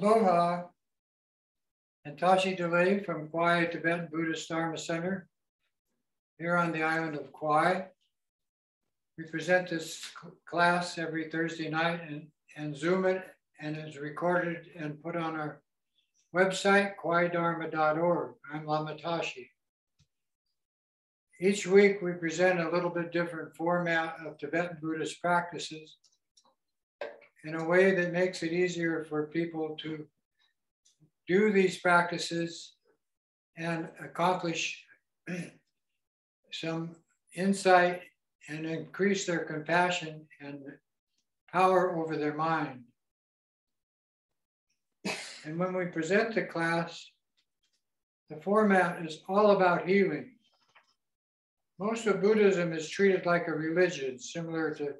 Aloha, and Tashi Delay from Kauai Tibetan Buddhist Dharma Center here on the island of Kauai. We present this class every Thursday night and Zoom it, and it's recorded and put on our website, kauaidharma.org. I'm Lama Tashi. Each week we present a little bit different format of Tibetan Buddhist practices in a way that makes it easier for people to do these practices and accomplish some insight and increase their compassion and power over their mind. And when we present the class, the format is all about healing. Most of Buddhism is treated like a religion, similar to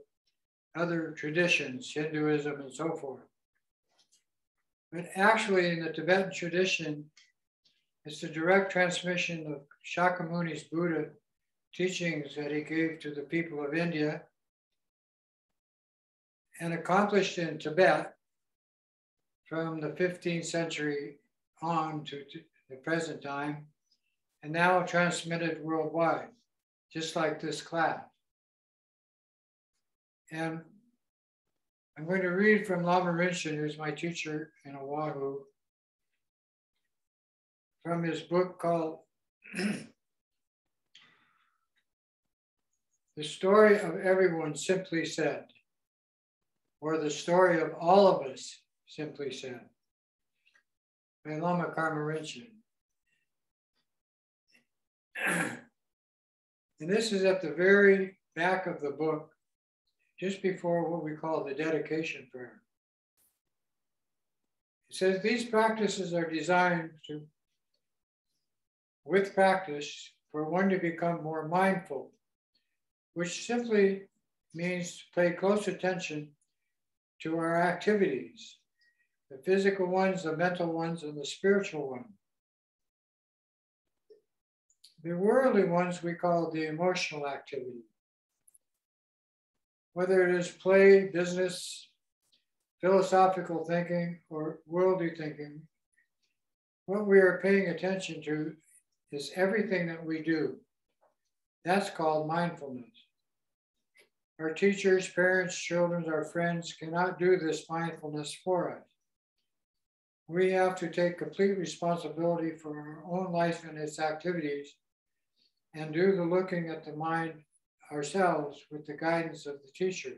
other traditions, Hinduism and so forth. But actually in the Tibetan tradition, it's the direct transmission of Shakyamuni's Buddha teachings that he gave to the people of India and accomplished in Tibet from the 15th century on to the present time, and now transmitted worldwide, just like this class. And I'm going to read from Lama Rinchen, who's my teacher in Oahu, from his book called The Story of Everyone Simply Said, or The Story of All of Us Simply Said, by Lama Karma Rinchen. And this is at the very back of the book, just before what we call the dedication prayer. It says, these practices are designed to, with practice, for one to become more mindful, which simply means to pay close attention to our activities, the physical ones, the mental ones, and the spiritual ones. The worldly ones we call the emotional activity. Whether it is play, business, philosophical thinking, or worldly thinking, what we are paying attention to is everything that we do. That's called mindfulness. Our teachers, parents, children, our friends cannot do this mindfulness for us. We have to take complete responsibility for our own life and its activities and do the looking at the mind ourselves with the guidance of the teacher.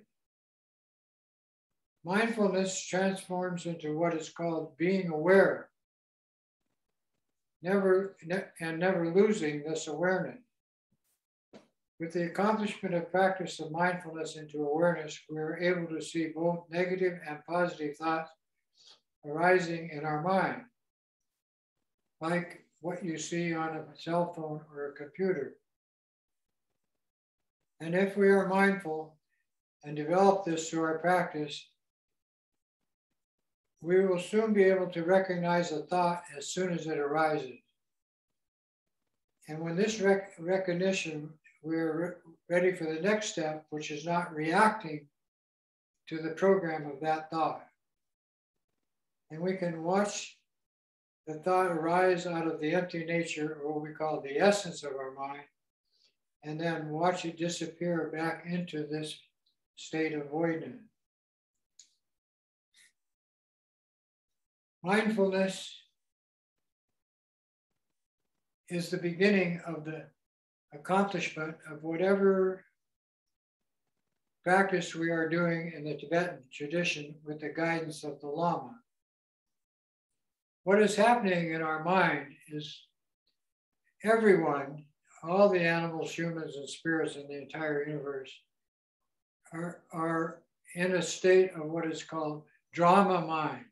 Mindfulness transforms into what is called being aware, never losing this awareness. With the accomplishment of practice of mindfulness into awareness, we are able to see both negative and positive thoughts arising in our mind, like what you see on a cell phone or a computer. And if we are mindful and develop this through our practice, we will soon be able to recognize a thought as soon as it arises. And when this recognition, we're ready for the next step, which is not reacting to the program of that thought. And we can watch the thought arise out of the empty nature, or what we call the essence of our mind, and then watch it disappear back into this state of voidness. Mindfulness is the beginning of the accomplishment of whatever practice we are doing in the Tibetan tradition with the guidance of the Lama. What is happening in our mind is everyone, all the animals, humans, and spirits in the entire universe are in a state of what is called drama mind,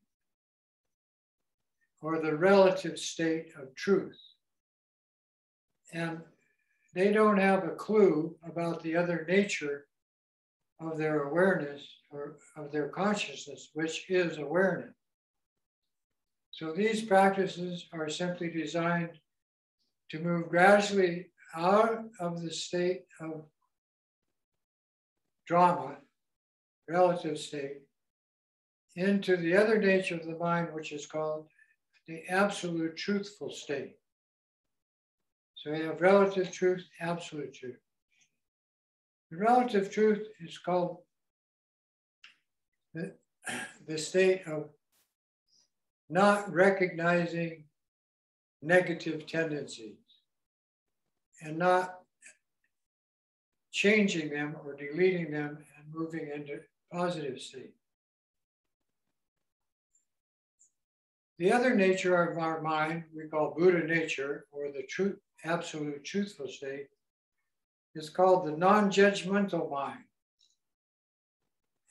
or the relative state of truth. And they don't have a clue about the other nature of their awareness or of their consciousness, which is awareness. So these practices are simply designed to move gradually out of the state of drama, relative state, into the other nature of the mind, which is called the absolute truthful state. So we have relative truth, absolute truth. The relative truth is called the state of not recognizing negative tendencies and not changing them or deleting them and moving into positive state. The other nature of our mind, we call Buddha nature, or the truth, absolute truthful state, is called the non-judgmental mind.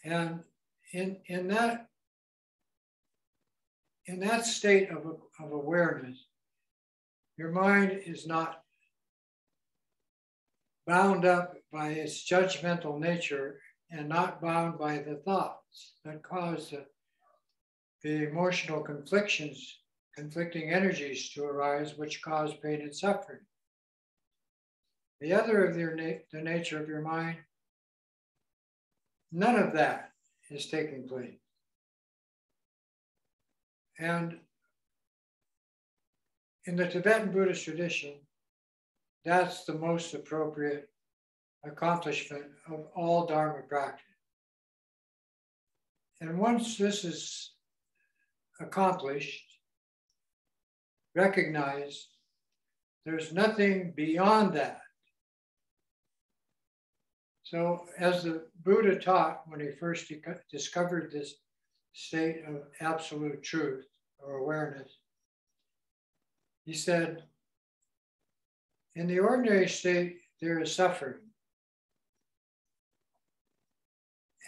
And in that state of awareness, your mind is not bound up by its judgmental nature and not bound by the thoughts that cause the emotional conflicting energies to arise, which cause pain and suffering. The other of the nature of your mind, none of that is taking place. And in the Tibetan Buddhist tradition, that's the most appropriate accomplishment of all Dharma practice. And once this is accomplished, recognized, there's nothing beyond that. So as the Buddha taught when he first discovered this state of absolute truth or awareness, he said, in the ordinary state, there is suffering.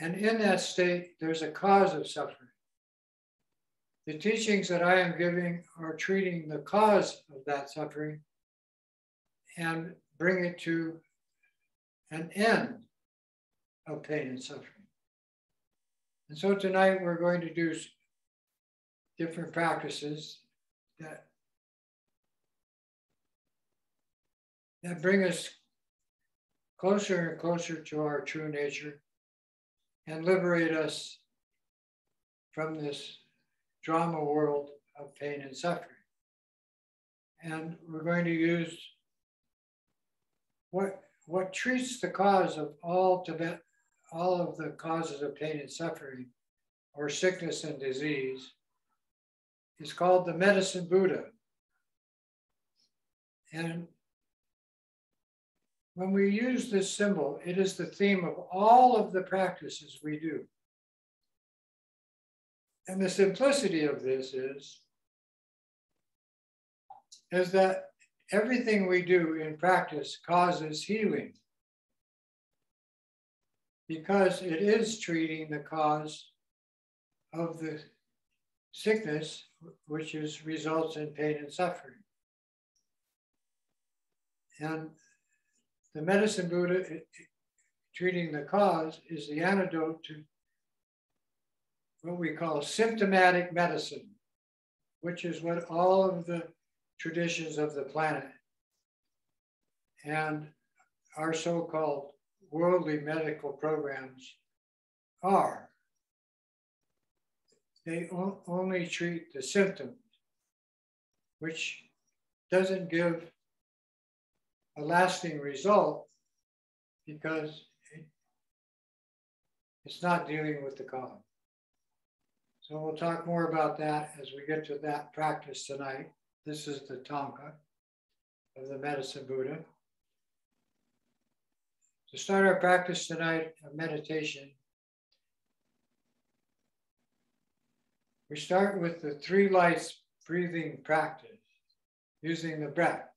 And in that state, there's a cause of suffering. The teachings that I am giving are treating the cause of that suffering and bring it to an end of pain and suffering. And so tonight we're going to do different practices that bring us closer and closer to our true nature and liberate us from this drama world of pain and suffering. And we're going to use what treats the cause of all of the causes of pain and suffering, or sickness and disease, is called the medicine Buddha. And when we use this symbol, it is the theme of all of the practices we do. And the simplicity of this is that everything we do in practice causes healing, because it is treating the cause of the sickness, which results in pain and suffering. And the medicine Buddha, treating the cause, is the antidote to what we call symptomatic medicine, which is what all of the traditions of the planet and our so-called worldly medical programs are. They only treat the symptoms, which doesn't give a lasting result because it's not dealing with the cause. So we'll talk more about that as we get to that practice tonight. This is the Tanka of the medicine Buddha. To start our practice tonight of meditation, we start with the 3 lights breathing practice using the breath.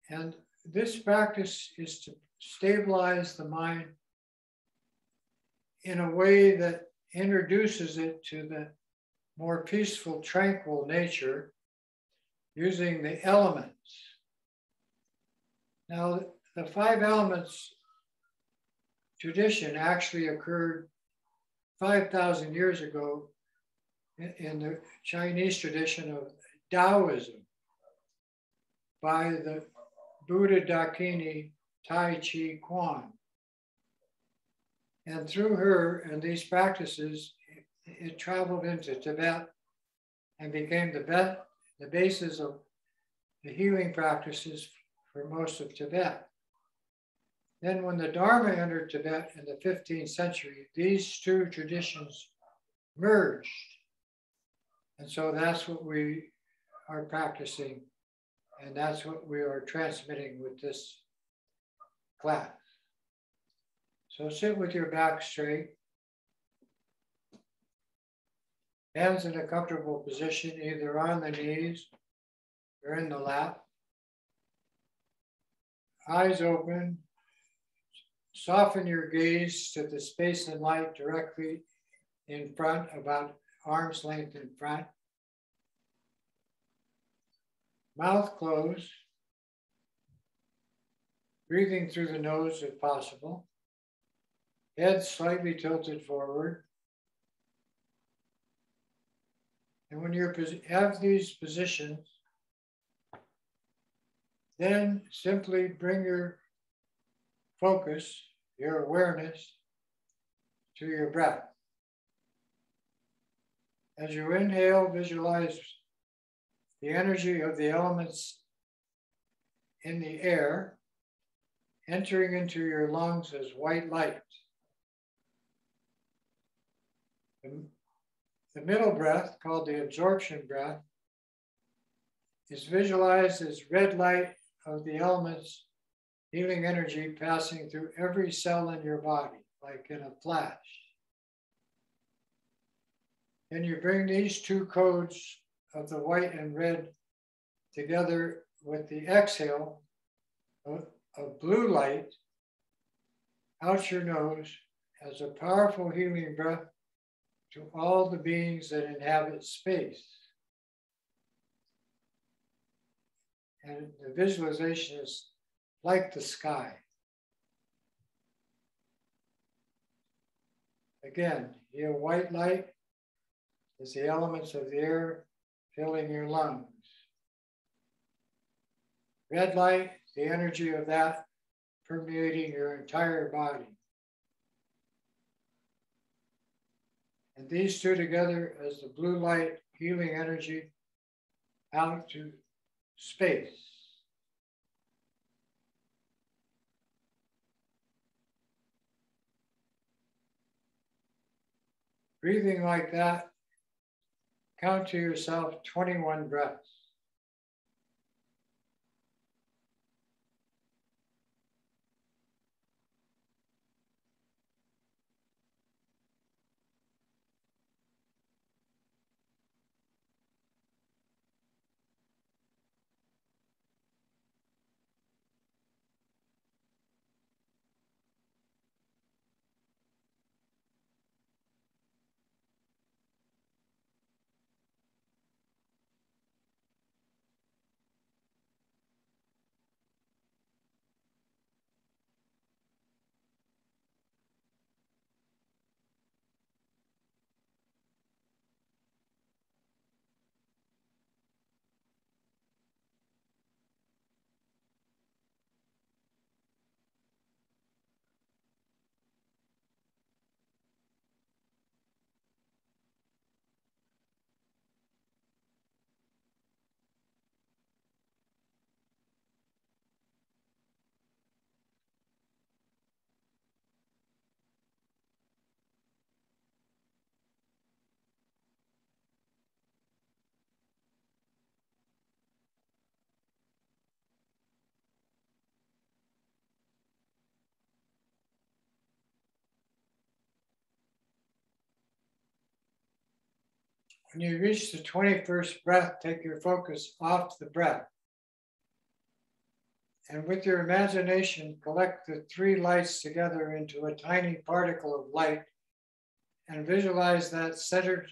And this practice is to stabilize the mind in a way that introduces it to the more peaceful, tranquil nature using the elements. Now, the 5 elements tradition actually occurred 5,000 years ago in the Chinese tradition of Taoism by the Buddha Dakini Tai Chi Quan. And through her and these practices, it traveled into Tibet and became the basis of the healing practices for most of Tibet. Then when the Dharma entered Tibet in the 15th century, these two traditions merged. And so that's what we are practicing, and that's what we are transmitting with this class. So sit with your back straight, hands in a comfortable position, either on the knees or in the lap. Eyes open. Soften your gaze to the space and light directly in front, about arm's length in front. Mouth closed. Breathing through the nose if possible. Head slightly tilted forward. And when you have these positions, then simply bring your focus, your awareness, to your breath. As you inhale, visualize the energy of the elements in the air entering into your lungs as white light. The middle breath, called the absorption breath, is visualized as red light of the elements, healing energy passing through every cell in your body, like in a flash. Then you bring these two codes of the white and red together with the exhale of blue light out your nose as a powerful healing breath to all the beings that inhabit space. And the visualization is like the sky. Again, your white light is the elements of the air filling your lungs. Red light, the energy of that permeating your entire body. And these two together as the blue light healing energy out to space. Breathing like that, count to yourself 21 breaths. When you reach the 21st breath, take your focus off the breath. And with your imagination, collect the three lights together into a tiny particle of light and visualize that centered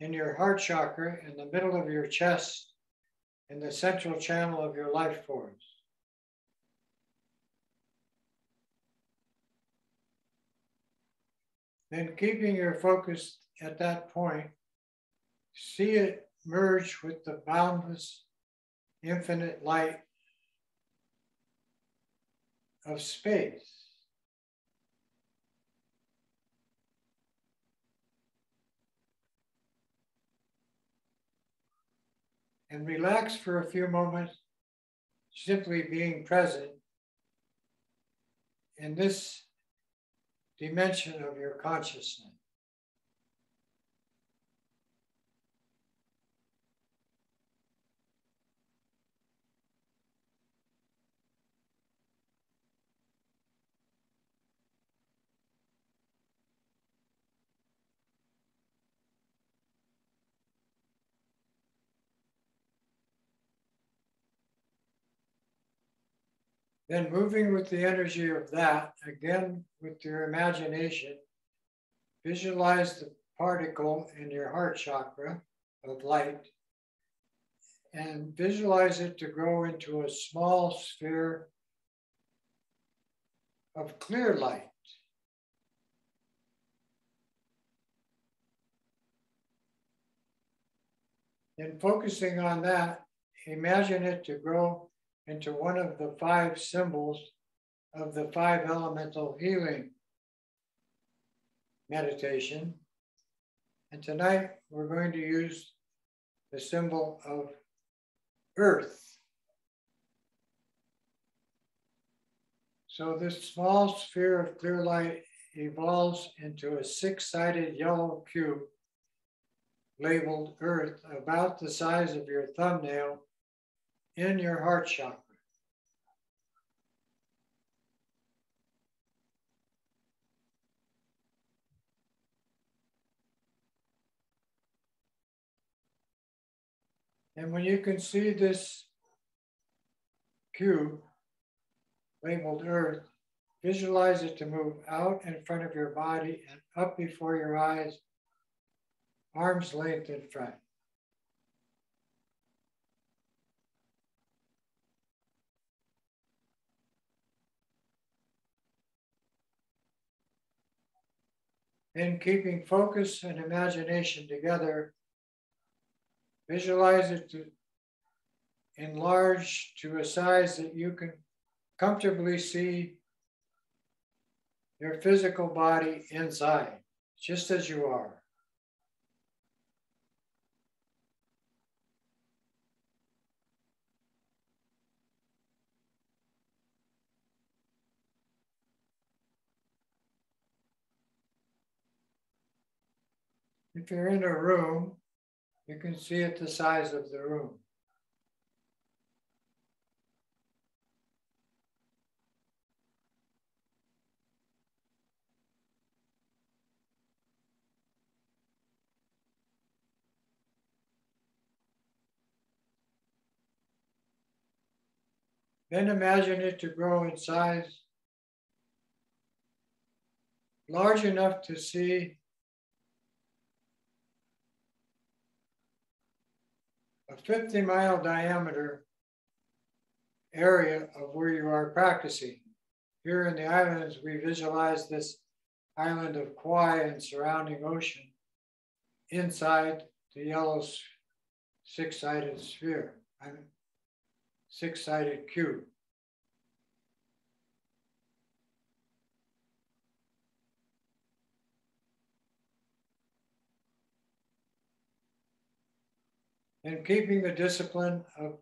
in your heart chakra, in the middle of your chest, in the central channel of your life force. Then keeping your focus at that point, see it merge with the boundless, infinite light of space. and relax for a few moments, simply being present in this dimension of your consciousness. Then moving with the energy of that, again with your imagination, visualize the particle in your heart chakra of light and visualize it to grow into a small sphere of clear light. And focusing on that, imagine it to grow into one of the 5 symbols of the 5 elemental healing meditation. And tonight we're going to use the symbol of earth. So this small sphere of clear light evolves into a 6-sided yellow cube labeled earth, about the size of your thumbnail, in your heart chakra. And when you can see this cube labeled earth, visualize it to move out in front of your body and up before your eyes, arm's length in front. Then keeping focus and imagination together, visualize it to enlarge to a size that you can comfortably see your physical body inside, just as you are. If you're in a room, you can see it the size of the room. Then imagine it to grow in size large enough to see a 50-mile diameter area of where you are practicing. Here in the islands, we visualize this island of Kauai and surrounding ocean inside the yellow 6-sided sphere, 6-sided cube. And keeping the discipline of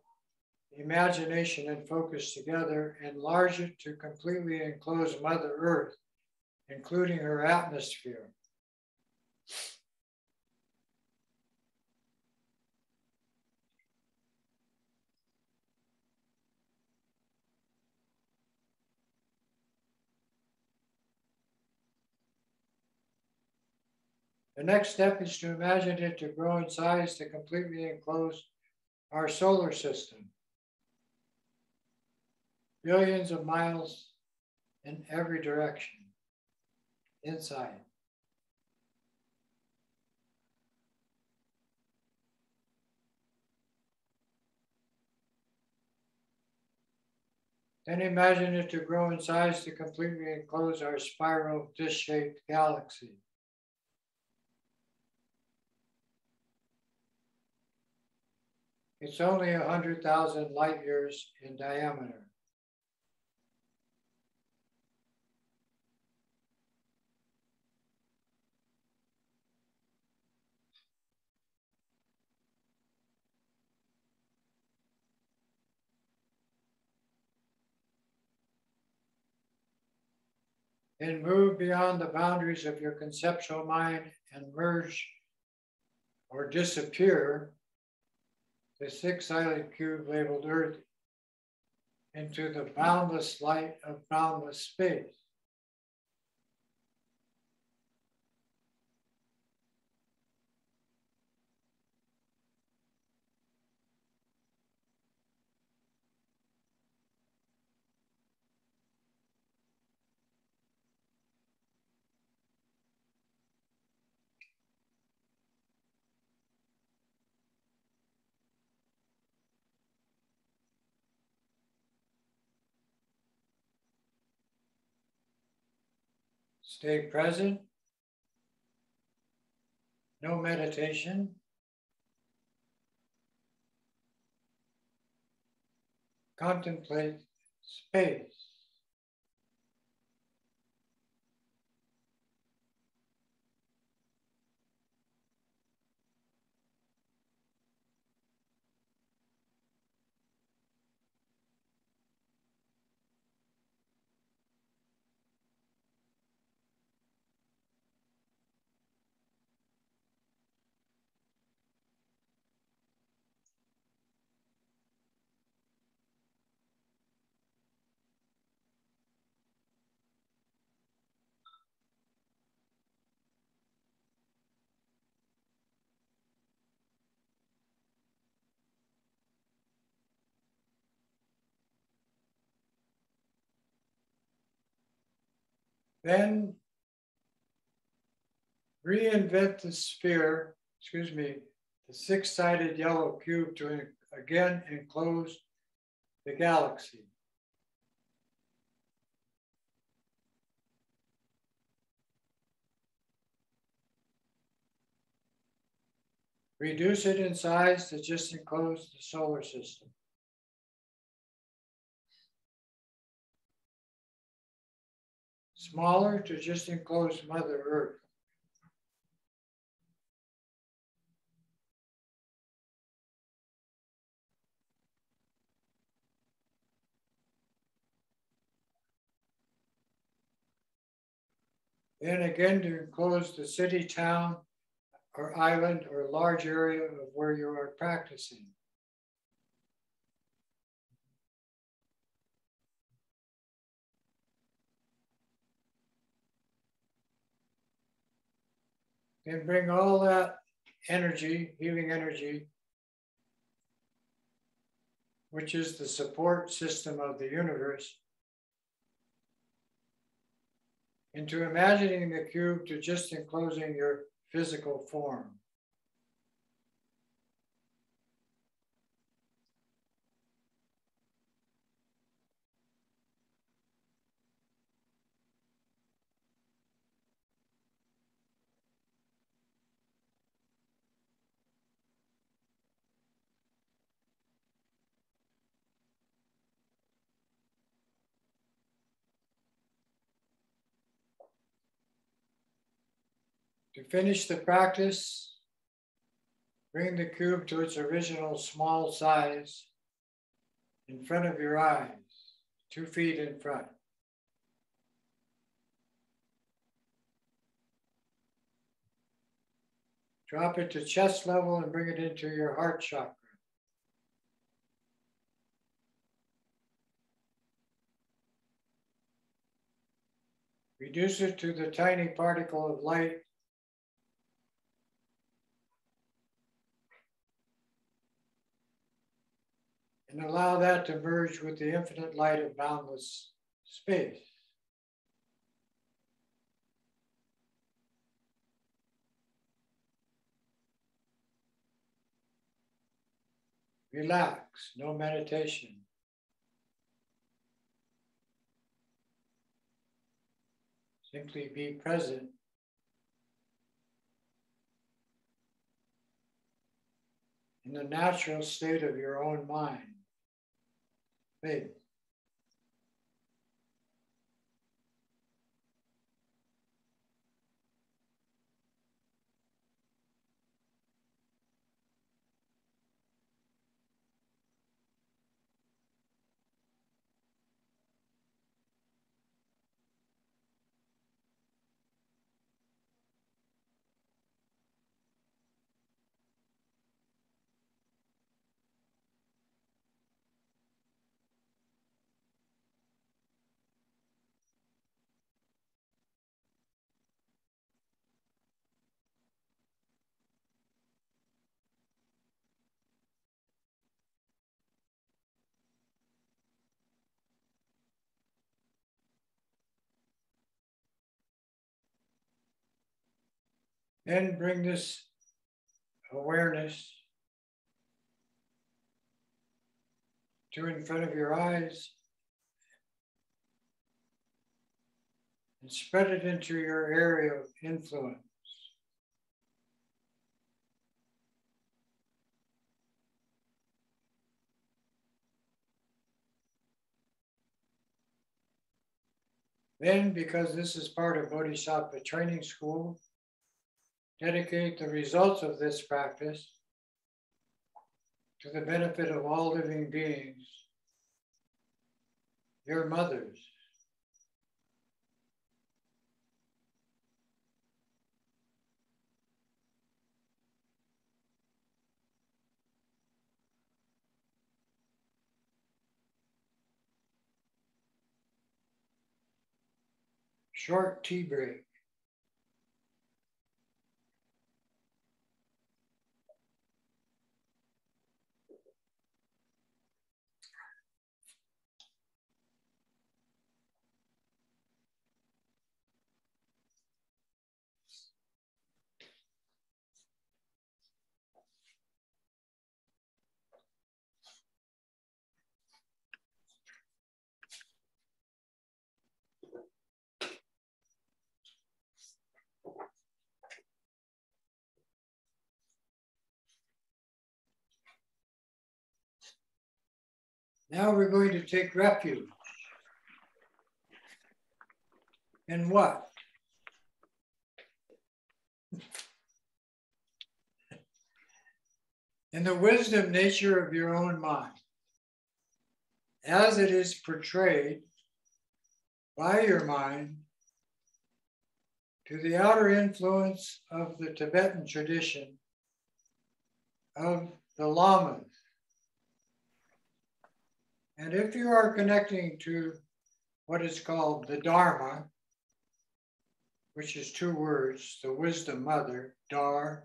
imagination and focus together, enlarge it to completely enclose Mother Earth, including her atmosphere. The next step is to imagine it to grow in size to completely enclose our solar system. Billions of miles in every direction, inside. Then imagine it to grow in size to completely enclose our spiral disc-shaped galaxy. It's only 100,000 light years in diameter. Then move beyond the boundaries of your conceptual mind and merge or disappear the six-sided cube labeled Earth into the boundless light of boundless space. Stay present, no meditation. Contemplate space. Then reinvent the sphere, the six-sided yellow cube to again enclose the galaxy. Reduce it in size to just enclose the solar system. Smaller to just enclose Mother Earth. Then again to enclose the city, town, or island, or large area of where you are practicing. Then bring all that energy, healing energy, which is the support system of the universe, into imagining the cube to just enclosing your physical form. To finish the practice, bring the cube to its original small size in front of your eyes, 2 feet in front. Drop it to chest level and bring it into your heart chakra. Reduce it to the tiny particle of light and allow that to merge with the infinite light of boundless space. Relax, no meditation. Simply be present. In the natural state of your own mind. Faith. Then bring this awareness to in front of your eyes and spread it into your area of influence. Then, because this is part of Bodhisattva training school, dedicate the results of this practice to the benefit of all living beings, your mothers. Short tea break. Now we're going to take refuge. In what? In the wisdom nature of your own mind, as it is portrayed by your mind to the outer influence of the Tibetan tradition of the lamas. And if you are connecting to what is called the Dharma, which is two words, the wisdom mother, Dharma,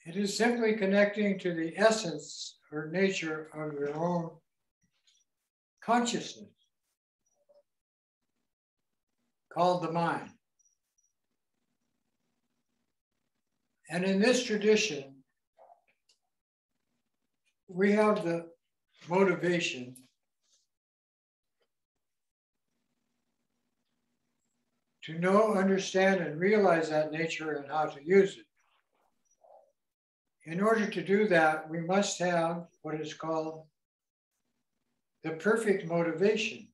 it is simply connecting to the essence or nature of your own consciousness, called the mind. And in this tradition, we have the motivation to know, understand, and realize that nature and how to use it. In order to do that, we must have what is called the perfect motivation.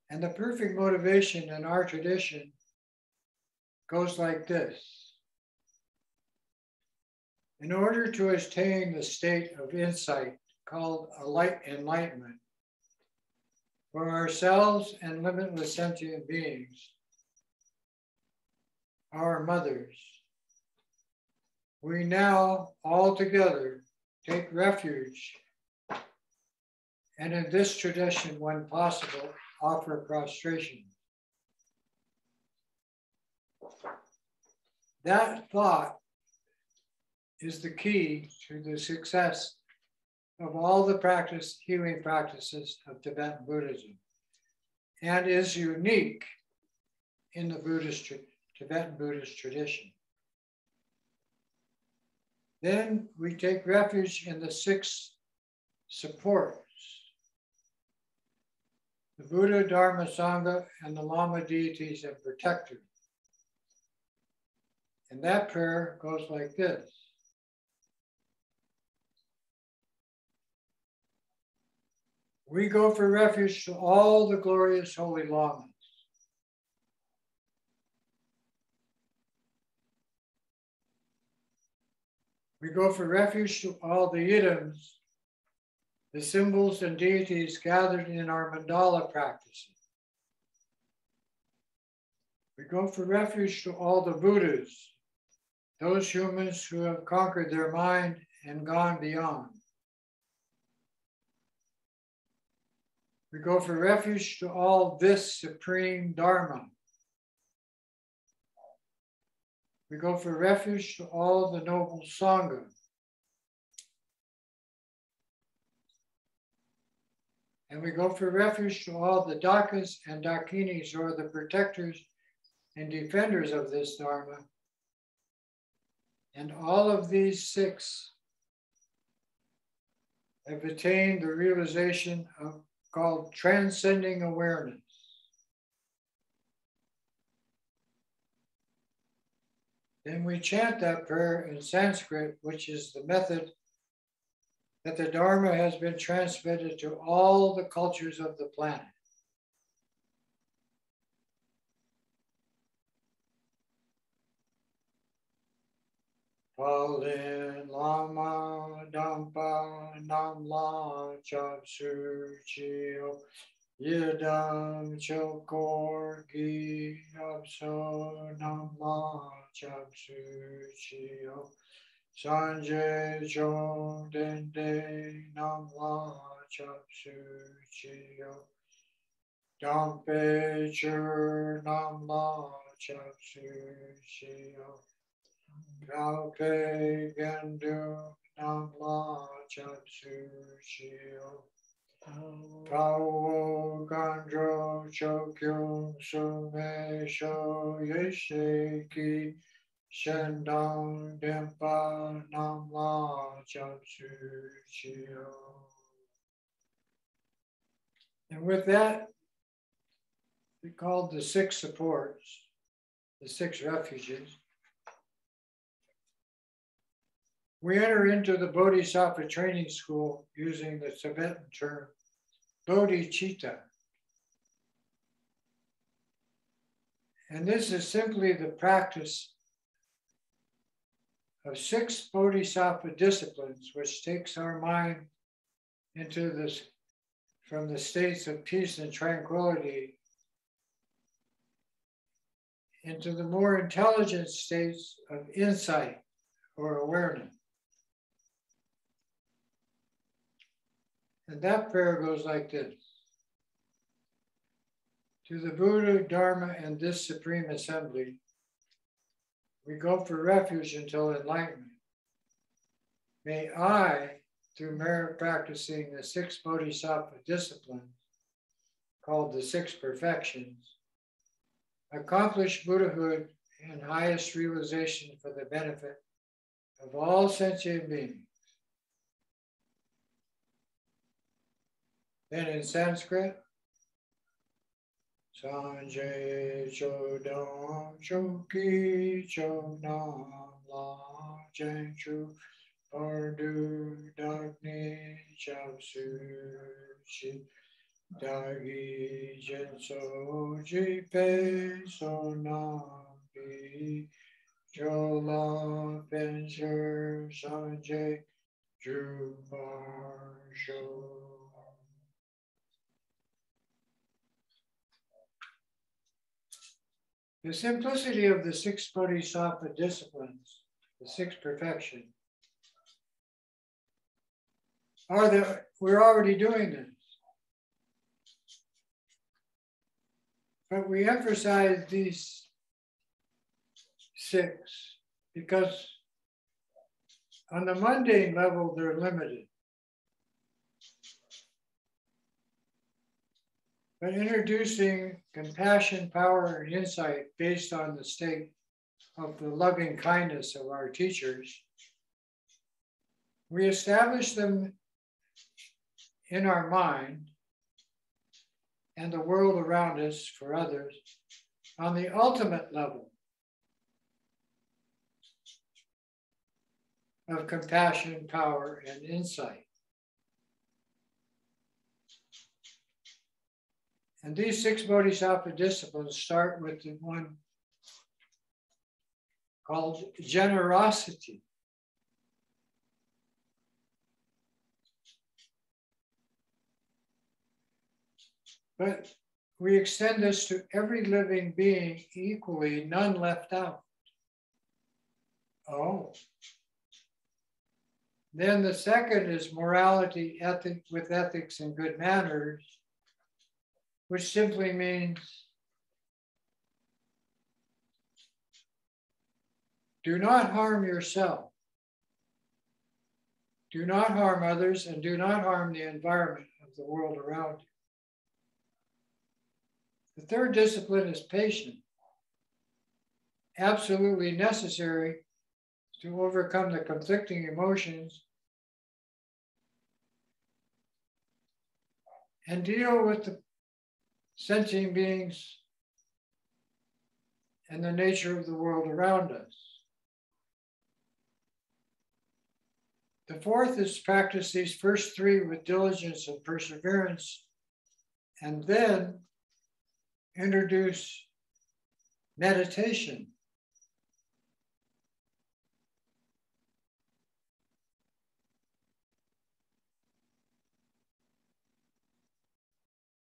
And the perfect motivation in our tradition goes like this. In order to attain the state of insight called enlightenment for ourselves and limitless sentient beings, our mothers, we now all together take refuge and in this tradition, when possible, offer prostration. That thought is the key to the success of all the healing practices of Tibetan Buddhism and is unique in the Tibetan Buddhist tradition. Then we take refuge in the 6 supports, the Buddha, Dharma, Sangha, and the Lama deities and protectors. And that prayer goes like this. We go for refuge to all the glorious holy lamas. We go for refuge to all the idams, the symbols and deities gathered in our mandala practices. We go for refuge to all the Buddhas, those humans who have conquered their mind and gone beyond. We go for refuge to all this supreme Dharma. We go for refuge to all the noble Sangha. And we go for refuge to all the Dakas and Dakinis, who are the protectors and defenders of this Dharma. And all of these 6 have attained the realization of called transcending awareness. Then we chant that prayer in Sanskrit, which is the method that the Dharma has been transmitted to all the cultures of the planet. Palin Lama Dampa Namla Chap Suchio Yidam Chokorgi Apso Namla Chap Suchio Sanjay Chong Dende Namla Chap Suchio Dampe Chur Namla Chap Suchio Kalpe Gandu Namla Chap Suchio Tawo Gandro Chokyo Sume Sho Yesheki Shendong Dempa Namla Chap Suchio. And with that, we called the 6 supports, the 6 refuges. We enter into the Bodhisattva training school using the Tibetan term bodhicitta. And this is simply the practice of 6 Bodhisattva disciplines, which takes our mind into this, from the states of peace and tranquility into the more intelligent states of insight or awareness. And that prayer goes like this. To the Buddha, Dharma, and this Supreme Assembly, we go for refuge until enlightenment. May I, through merit practicing the 6 Bodhisattva disciplines, called the 6 perfections, accomplish Buddhahood and highest realization for the benefit of all sentient beings. Then in Sanskrit, Sanjay Chodam Choki Chodam La Jenchu Pardu Dagni Chapsuchi Dagi Jenso Jipe Sonampi Chola Pensher Sanjay Jubarsho. The simplicity of the 6 Bodhisattva disciplines, the 6 perfections, are that we're already doing this. But we emphasize these 6 because on the mundane level, they're limited. But introducing compassion, power, and insight based on the state of the loving kindness of our teachers, we establish them in our mind and the world around us for others on the ultimate level of compassion, power, and insight. And these 6 Bodhisattva disciplines start with the one called generosity. But we extend this to every living being equally, none left out. Oh. Then the second is morality, with ethics and good manners, which simply means do not harm yourself, do not harm others, and do not harm the environment of the world around you. The third discipline is patience, absolutely necessary to overcome the conflicting emotions and deal with the sentient beings and the nature of the world around us. The fourth is practice these first three with diligence and perseverance, and then introduce meditation.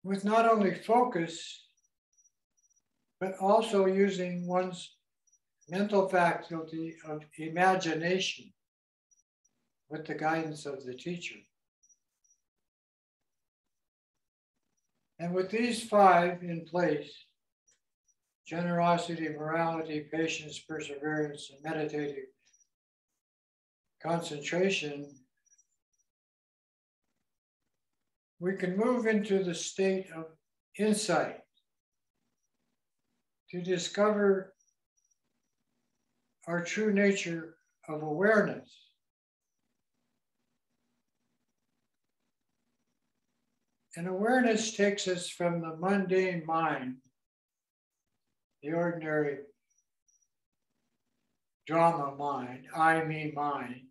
With not only focus, but also using one's mental faculty of imagination with the guidance of the teacher. And with these five in place, generosity, morality, patience, perseverance, and meditative concentration, we can move into the state of insight to discover our true nature of awareness. And awareness takes us from the mundane mind, the ordinary drama mind, I, me, mine,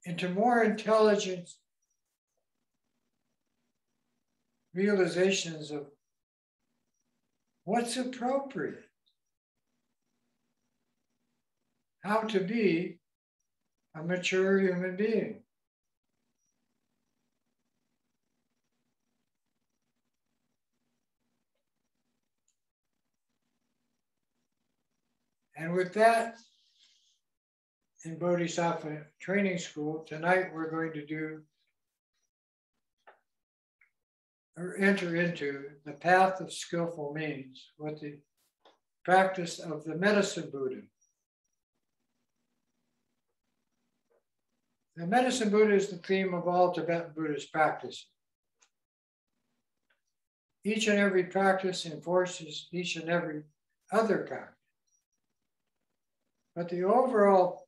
into more intelligent realizations of what's appropriate, how to be a mature human being. And with that, in Bodhisattva Training School, tonight we're going to do or enter into the path of skillful means with the practice of the medicine Buddha. The medicine Buddha is the theme of all Tibetan Buddhist practices. Each and every practice enforces each and every other practice. But the overall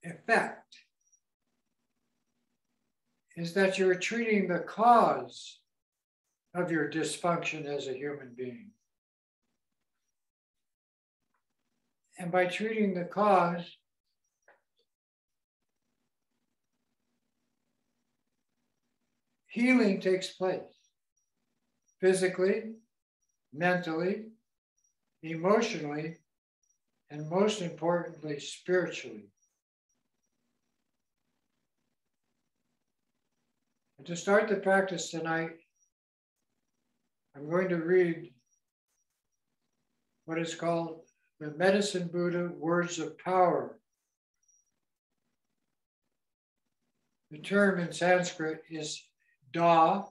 effect is that you're treating the cause of your dysfunction as a human being. And by treating the cause, healing takes place physically, mentally, emotionally, and most importantly, spiritually. And to start the practice tonight, I'm going to read what is called the Medicine Buddha Words of Power. The term in Sanskrit is Da,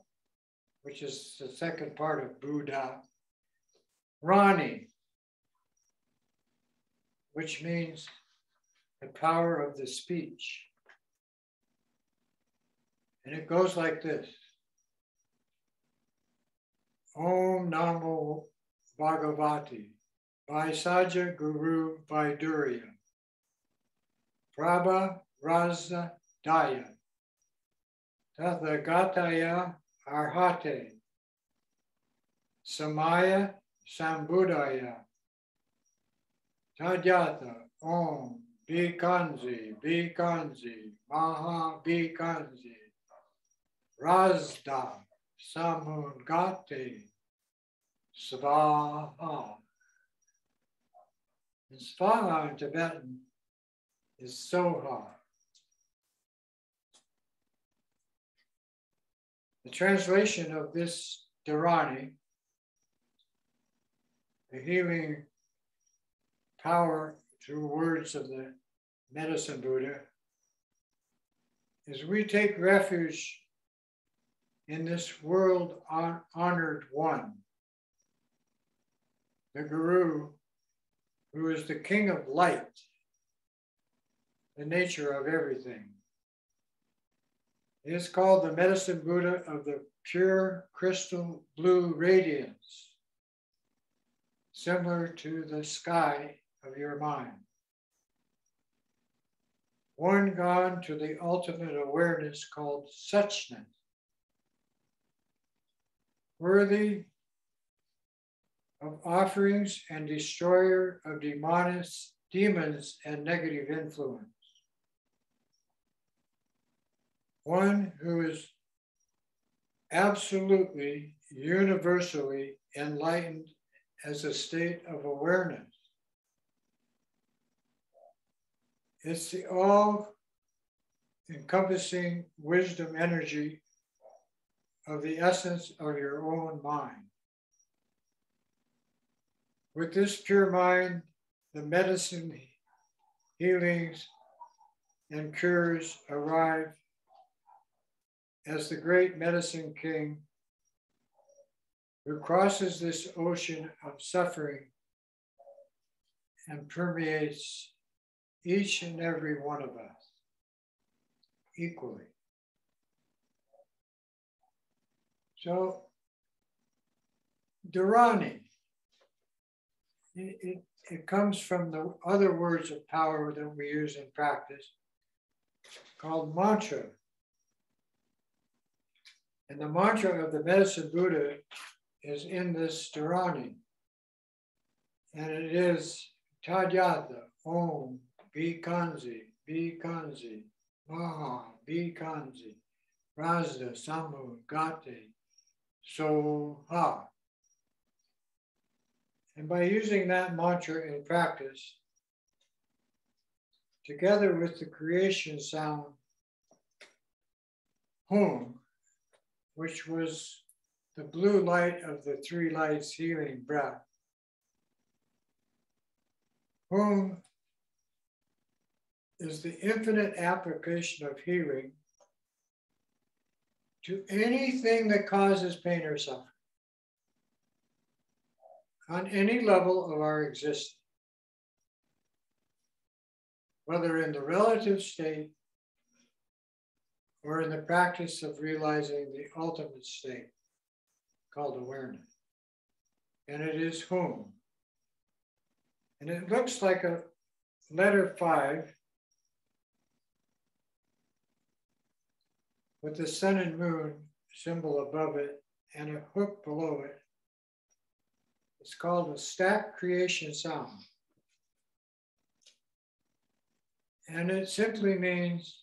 which is the second part of Buddha, Rani, which means the power of the speech. And it goes like this. Om Namo Bhagavati, Vaisaja Guru Vaidurya, Prabha Raza Daya, Tathagataya Arhate, Samaya Sambuddhaya, Tadyata Om Bhikanzi, Maha Bhikanzi, Razda Samungate Svaha. And Svaha in Tibetan is Soha. The translation of this Dharani, the healing power through words of the Medicine Buddha, is we take refuge in this world honored one, the Guru, who is the king of light, the nature of everything, It is called the medicine Buddha of the pure crystal blue radiance, similar to the sky of your mind. One gone to the ultimate awareness called suchness, worthy of offerings and destroyer of demons and negative influence. One who is absolutely, universally enlightened as a state of awareness. It's the all-encompassing wisdom energy of the essence of your own mind. With this pure mind, the medicine, healings, and cures arrive as the great medicine king who crosses this ocean of suffering and permeates each and every one of us equally. So, Dharani, it comes from the other words of power that we use in practice called mantra. And the mantra of the medicine Buddha is in this Dharani. And it is Tadyata, Om, Bikanzi, Bikanzi, Maha, Bikanzi, Rajda, Samu, Gate, Soha. And by using that mantra in practice, together with the creation sound, Hum, which was the blue light of the three lights healing breath. Hum is the infinite application of healing to anything that causes pain or suffering on any level of our existence, whether in the relative state or in the practice of realizing the ultimate state called awareness. And it is Hum. And it looks like a letter 5 with the sun and moon symbol above it and a hook below it. It's called a stack creation sound. And it simply means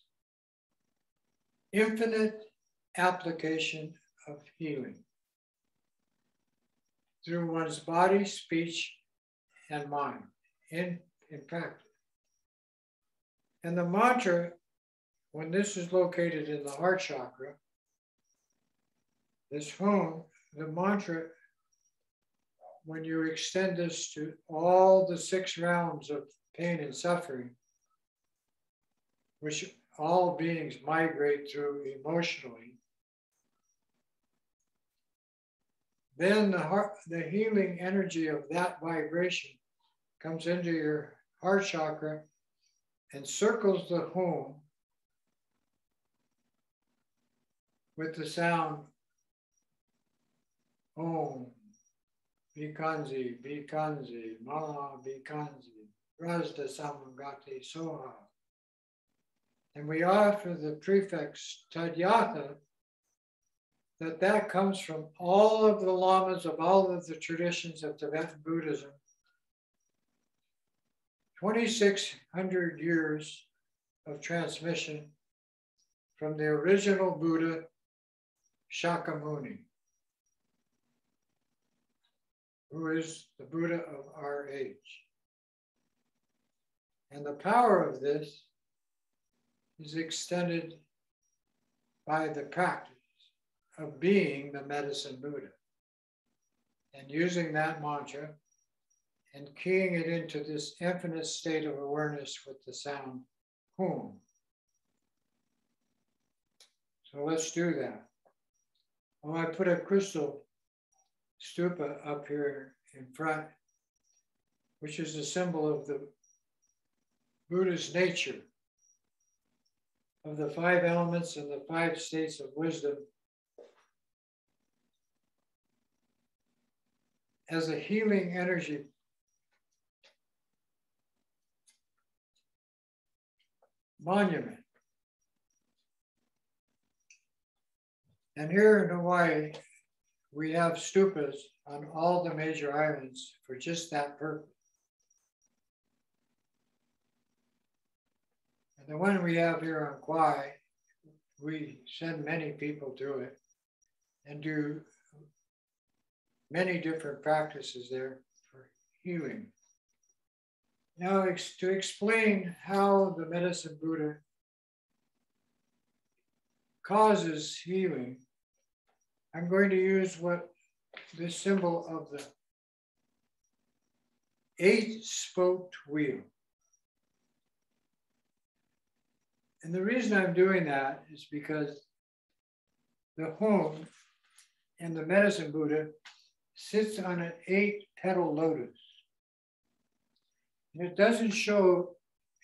infinite application of healing through one's body, speech, and mind in practice. And the mantra, when this is located in the heart chakra, this Hum, the mantra, when you extend this to all the 6 realms of pain and suffering, which all beings migrate through emotionally, then the healing energy of that vibration comes into your heart chakra and circles the Hum with the sound Om, Bikanzi, Bikanzi, Maha, Bikanzi, Rajda, Samangati, Soha. And we offer the prefix Tadyata, that comes from all of the lamas of all of the traditions of Tibetan Buddhism. 2,600 years of transmission from the original Buddha, Shakyamuni, who is the Buddha of our age. And the power of this is extended by the practice of being the medicine Buddha and using that mantra and keying it into this infinite state of awareness with the sound Hum. So let's do that. Well, I put a crystal stupa up here in front, which is a symbol of the Buddha's nature. of the 5 elements and the 5 states of wisdom as a healing energy monument. And here in Hawaii, we have stupas on all the major islands for just that purpose. And the one we have here on Kauai, we send many people to it and do many different practices there for healing. Now, to explain how the Medicine Buddha causes healing, I'm going to use this symbol of the 8-spoked wheel. And the reason I'm doing that is because the home and the Medicine Buddha sits on an 8-petal lotus. And it doesn't show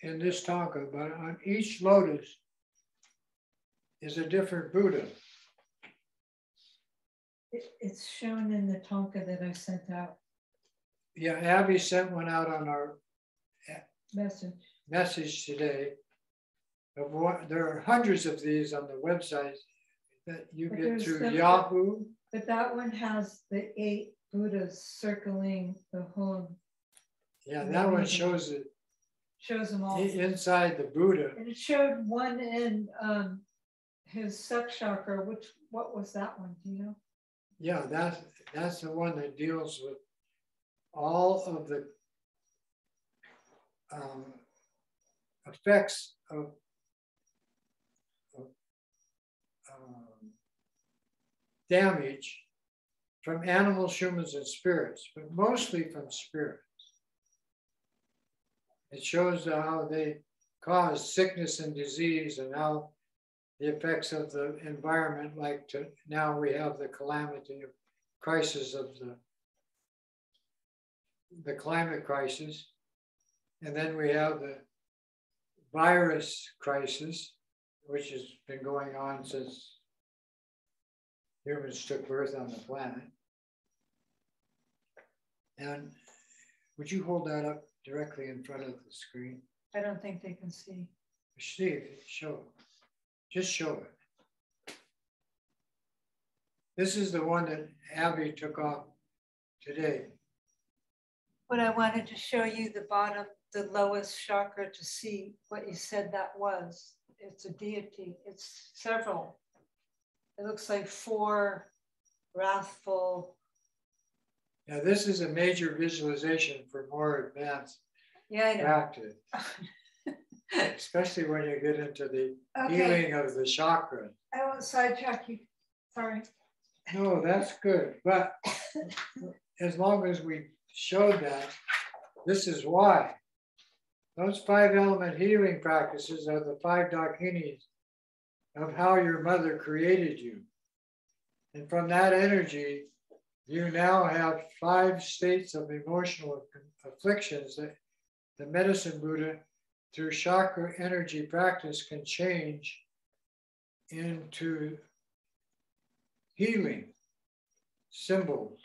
in this tanka, but on each lotus is a different Buddha. It's shown in the tanka that I sent out. Yeah, Abby sent one out on our message today. There are hundreds of these on the website that you get through Yahoo. But that one has the 8 Buddhas circling the home. Yeah, that one shows it. Shows them all. Inside the Buddha. And it showed one in his sex chakra. What was that one? Do you know? Yeah, that's the one that deals with all of the effects of damage from animals, humans, and spirits, but mostly from spirits. It shows how they cause sickness and disease and how the effects of the environment, now we have the calamity of crisis of the climate crisis. And then we have the virus crisis, which has been going on since humans took birth on the planet. And would you hold that up directly in front of the screen? I don't think they can see. Steve, show it. Just show it. This is the one that Abby took off today. But I wanted to show you the bottom, the lowest chakra, to see what you said that was. It's a deity. It's several. It looks like 4 wrathful. Now, this is a major visualization for more advanced practice. Especially when you get into the healing of the chakra. I won't sidetrack you. Sorry. No, that's good. But as long as we showed that, this is why. Those 5-element healing practices are the 5 dakinis of how your mother created you. And from that energy, you now have 5 states of emotional afflictions that the Medicine Buddha, through chakra energy practice, can change into healing symbols.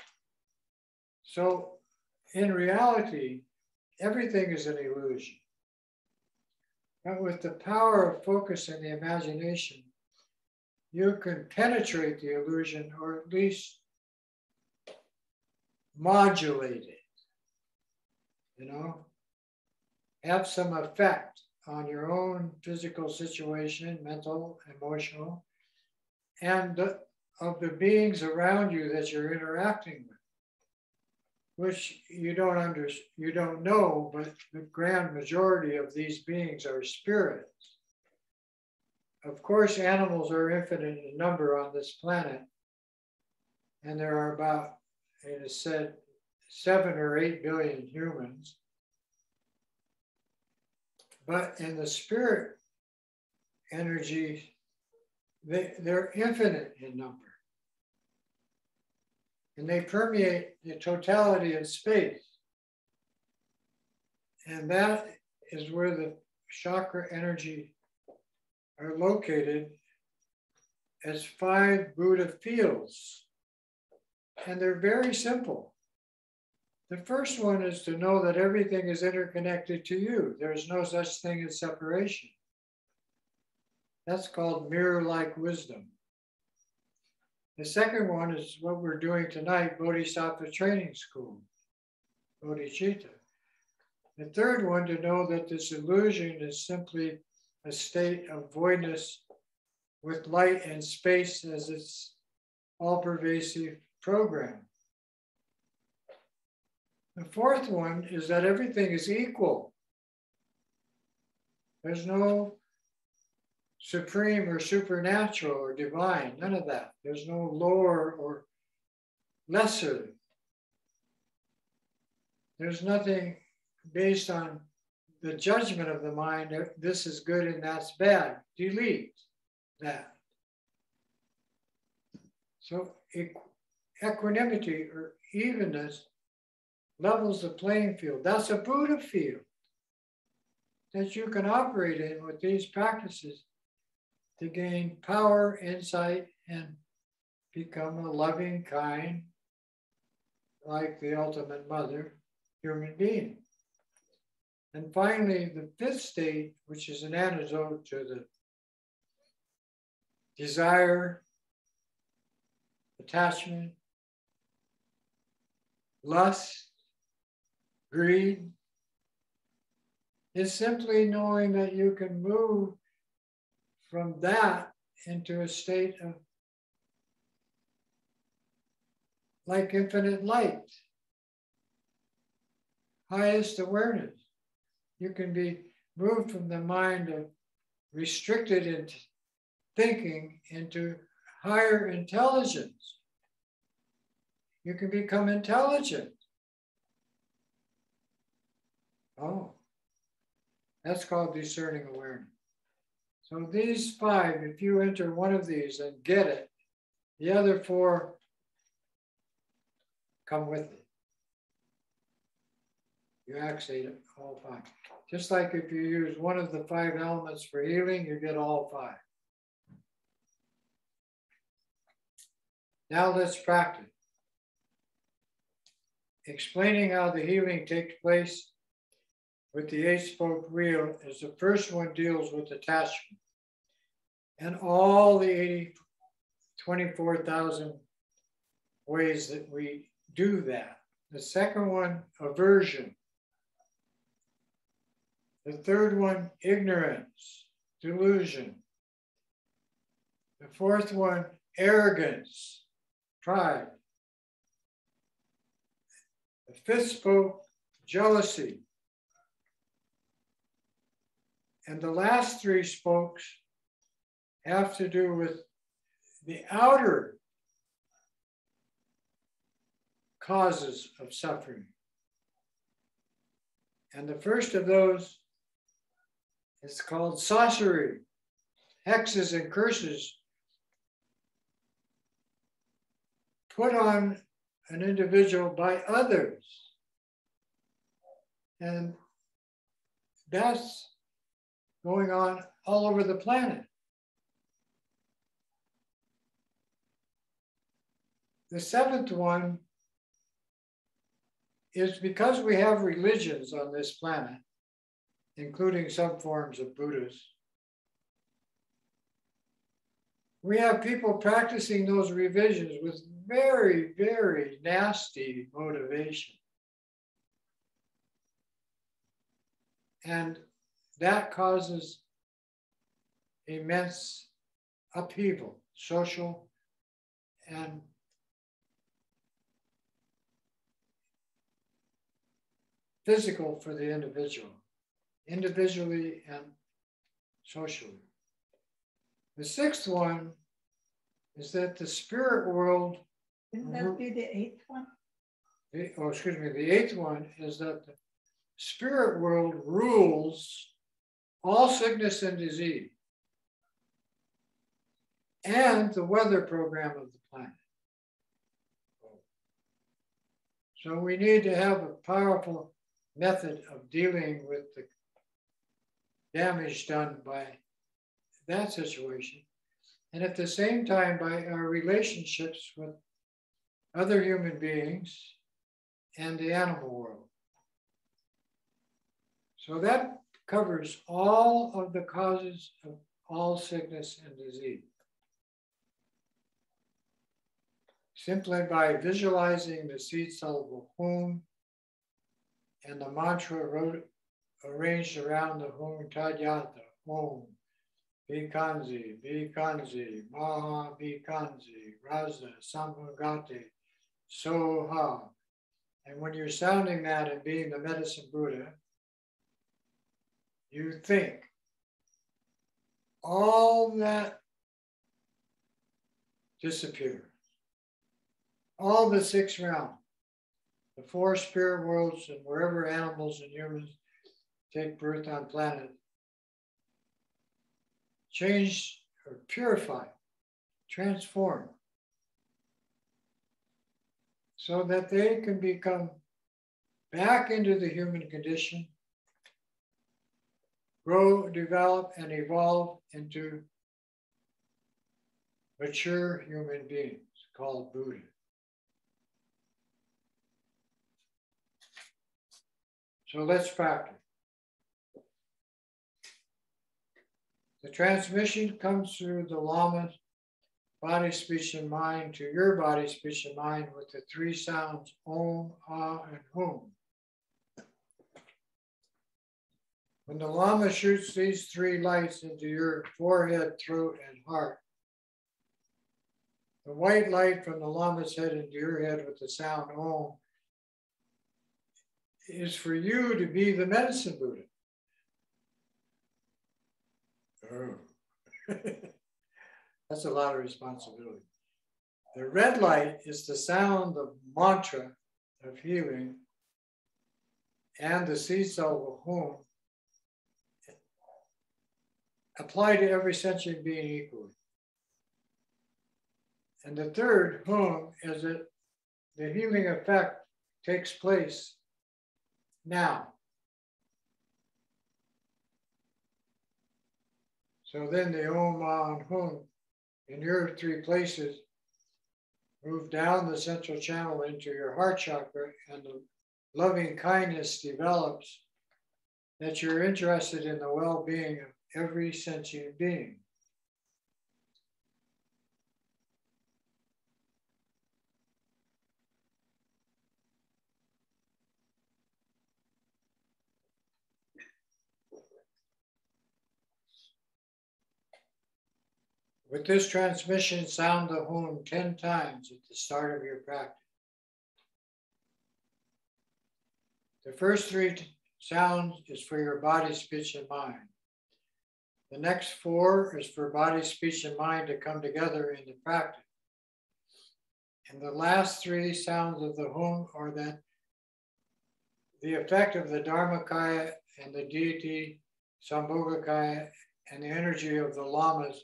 So in reality, everything is an illusion. But with the power of focus and the imagination, you can penetrate the illusion, or at least modulate it, have some effect on your own physical situation, mental, emotional, and of the beings around you that you're interacting with, which you don't know, but the grand majority of these beings are spirits. Of course, animals are infinite in number on this planet, and there are about, it is said, 7 or 8 billion humans. But in the spirit energy, they're infinite in number. And they permeate the totality of space. And that is where the chakra energy are located as 5 Buddha fields, and they're very simple. The first one is to know that everything is interconnected to you. There's no such thing as separation. That's called mirror-like wisdom. The second one is what we're doing tonight, Bodhisattva Training School, bodhicitta. The third one, to know that this illusion is simply a state of voidness with light and space as its all-pervasive program. The fourth one is that everything is equal. There's no supreme or supernatural or divine, none of that. There's no lower or lesser. There's nothing based on the judgment of the mind, this is good and that's bad. Delete that. So equanimity or evenness levels the playing field. That's a Buddha field that you can operate in with these practices to gain power, insight, and become a loving, kind, like the ultimate mother, human being. And finally, the fifth state, which is an antidote to the desire, attachment, lust, greed, is simply knowing that you can move from that into a state of like infinite light, highest awareness. You can be moved from the mind of restricted into thinking into higher intelligence. You can become intelligent. Oh, that's called discerning awareness. So these 5, if you enter one of these and get it, the other 4 come with it. You access all 5. Just like if you use one of the 5 elements for healing, you get all 5. Now let's practice. Explaining how the healing takes place with the 8-spoke wheel is the first one deals with attachment. And all the 24,000 ways that we do that. The second one, aversion. The third one, ignorance, delusion. The fourth one, arrogance, pride. The fifth spoke, jealousy. And the last 3 spokes have to do with the outer causes of suffering. And the first of those is called sorcery, hexes and curses put on an individual by others. And that's going on all over the planet. The 7th one is because we have religions on this planet, including some forms of Buddhas. We have people practicing those religions with very, very nasty motivation. And that causes immense upheaval, social and physical for the individual, individually and socially. The 6th one is that the spirit world. Didn't that be the 8th one? The 8th one is that the spirit world rules all sickness and disease and the weather program of the planet. So we need to have a powerful method of dealing with the damage done by that situation. And at the same time, by our relationships with other human beings and the animal world. So that covers all of the causes of all sickness and disease. Simply by visualizing the seed syllable hum and the mantra arranged around the hum tadyata, hum, bikanzi, bikanzi, maha bikanzi, raza, samhagate, soha. And when you're sounding that and being the medicine Buddha, you think all that disappears. All the six realms, the four spirit worlds, and wherever animals and humans take birth on planet, change or purify, transform, so that they can become back into the human condition, grow, develop, and evolve into mature human beings called Buddha. So let's practice. The transmission comes through the Lama's body, speech, and mind to your body, speech, and mind with the three sounds Om, Ah, and Hum. When the Lama shoots these three lights into your forehead, throat, and heart, the white light from the Lama's head into your head with the sound Om is for you to be the medicine Buddha. Oh. That's a lot of responsibility. The red light is the sound of mantra of healing and the seed cell of hum apply to every sentient being equally. And the third, hum, is that the healing effect takes place now. So then the Om, Ah, and Hum in your three places move down the central channel into your heart chakra, and the loving kindness develops that you're interested in the well-being of every sentient being. With this transmission, sound the hum 10 times at the start of your practice. The first three sounds is for your body, speech, and mind. The next four is for body, speech, and mind to come together in the practice. And the last three sounds of the hum are that the effect of the Dharmakaya and the deity Sambhogakaya and the energy of the lamas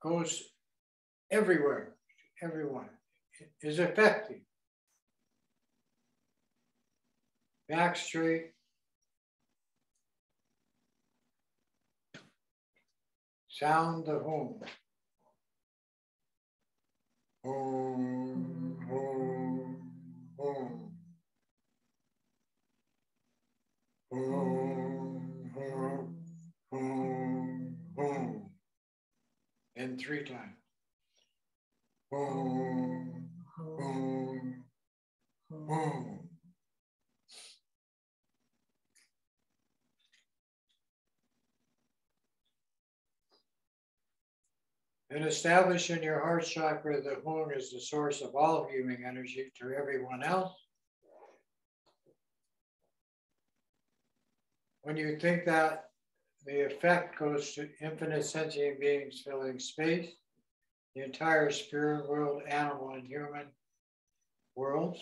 goes everywhere, everyone. It is effective. Back straight. Sound the hum. Hum, hum, hum. Hum, hum, hum, hum. And 3 times. Hum, hum, hum. And establish in your heart chakra that hum is the source of all healing energy to everyone else. When you think that, the effect goes to infinite sentient beings filling space, the entire spirit world, animal and human worlds.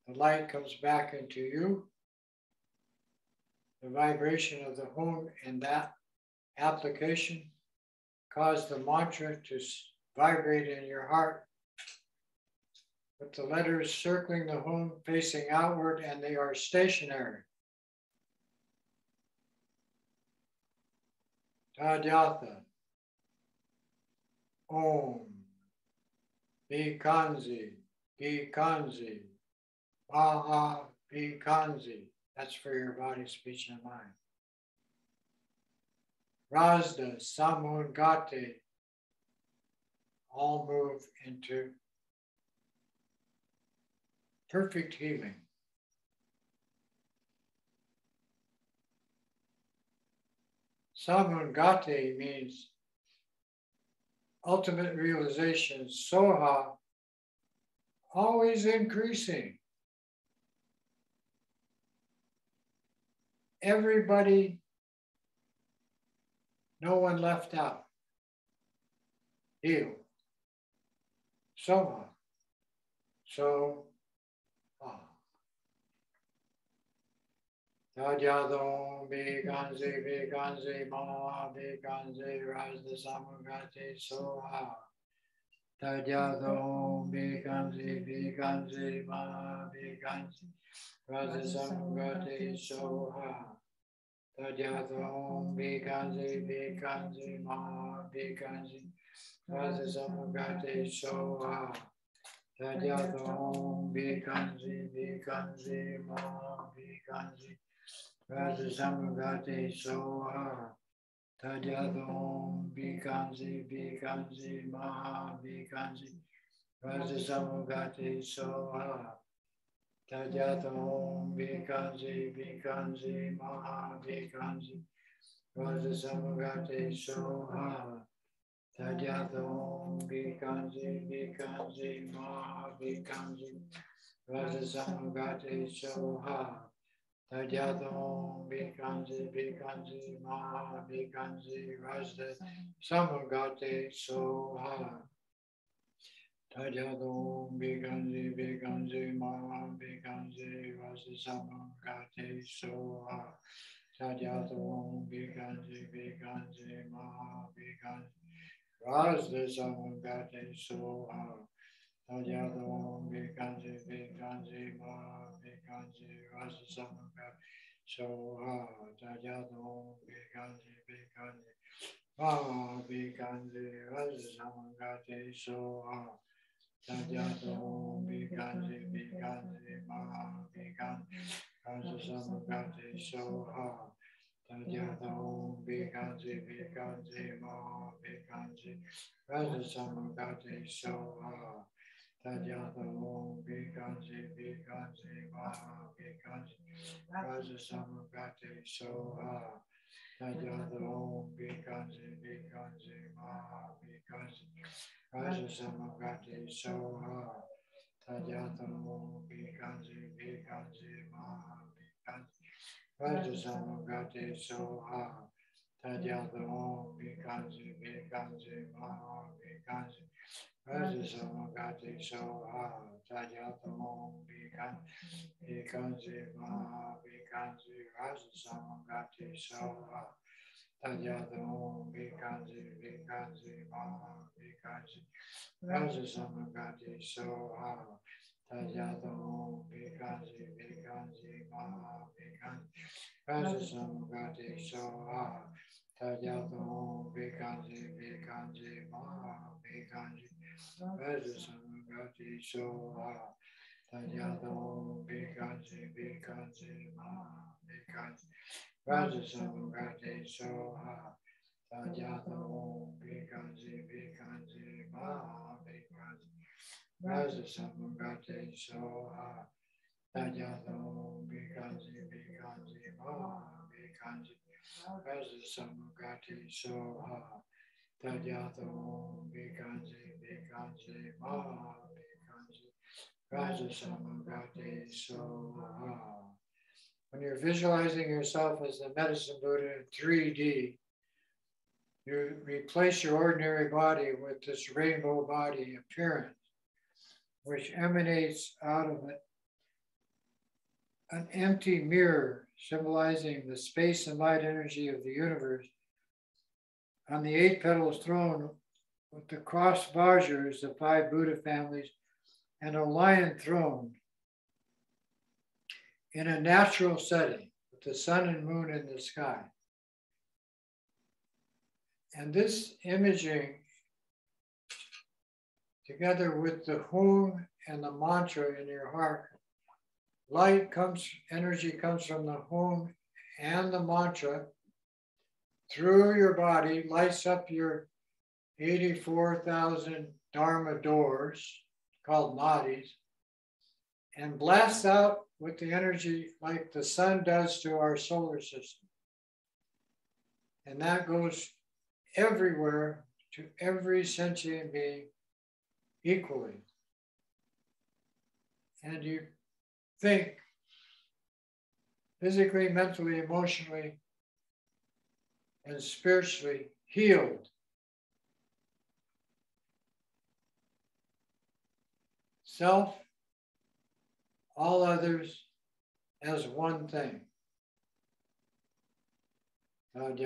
The light comes back into you. The vibration of the hum in that application cause the mantra to vibrate in your heart with the letters circling the hum facing outward, and they are stationary. Tadyatha, Om, Bikanzi, Bikanzi, Maha Bikanzi. That's for your body, speech, and mind. Rajda, Samungate, all move into perfect healing. Samungate means ultimate realization. Soha, always increasing. Everybody, no one left out. Heal. Soma. So, Tadyadom Bikanzi, Ma Bikanzi, Rajda Samugati Soha. Tadyadom Bikanzi, Ma Bikanzi, Rajda Samugati Soha. Tadyadom Bikanzi, Ma Bikanzi, Rajda Samugati Soha. Tadyadom Bikanzi, Ma Bikanzi, Rajda Samugati Soha. Tadyadom Bikanzi, Ma Bikanzi, Rajda Samugati Soha. Tadyadom Bikanzi, Ma Bikanzi, Rajda Samugati Soha. Tadyadom Bikanzi, Ma Bikanzi, Rajda Samugati Soha. Tadyadom Bikanzi, Ma Bikanzi, Rajda Samugati Soha. Tadyadom Bikanzi, Ma Bikanzi, Rajda Samugati Soha. Tadyadom Bikanzi, Ma Bikanzi, Rajda Samugati Soha. Tadyadom Bikanzi, Ma Bikanzi, Rajda Samugati Soha. Tadyadom Bikanzi, Ma Bikanzi, Rajda Samugati Soha. Tadyadom Bikanzi, Ma Bikanzi, Rajda Samugati Soha. Tadyadom Bikanzi, Ma Bikanzi, Rajda Samugati Soha. Tadyadom Bikanzi, Ma Bikanzi, Rajda Samugati Soha. Tadyadom Bikanzi, Ma Bikanzi, Rajda Samugati Soha. Tadyadom Bikanzi, Ma Bikanzi, Rajda Samugati Soha. Tadyadom Bikanzi, Ma Bikanzi, Rajda Samugati Soha. Tadyadom Bikanzi, Ma Bikanzi, Rajda Samugati Soha. Tadyadom Bikanzi, Ma Bikanzi, Rajda Samugati Soha. Tadyadom Bikanzi, Ma Bikanzi, Rajda Samugati Soha. Tadyadom Bikanzi, Ma Bikanzi, Rajda Samugati Soha. Tadyadom Bikanzi, Ma Bikanzi, Rajda Samugati Soha. Tadyadom Bikanzi, Ma Bikanzi, Rajda Samugati Soha. Tadyadom Bikanzi, Ma Bikanzi, Rajda Samugati Soha. Tadyadom Bikanzi, Ma Bikanzi, Rajda Samugati Soha. When you're visualizing yourself as the medicine Buddha in 3D, you replace your ordinary body with this rainbow body appearance, which emanates out of it, an empty mirror symbolizing the space and light energy of the universe. On the 8 petals throne with the cross vajras, the 5 Buddha families, and a lion throne in a natural setting with the sun and moon in the sky. And this imaging, together with the hum and the mantra in your heart, light comes, energy comes from the hum and the mantra through your body, lights up your 84,000 Dharma doors, called nadis, and blasts out with the energy like the sun does to our solar system. And that goes everywhere to every sentient being equally. And you think physically, mentally, emotionally, and spiritually healed. Self, all others as one thing. And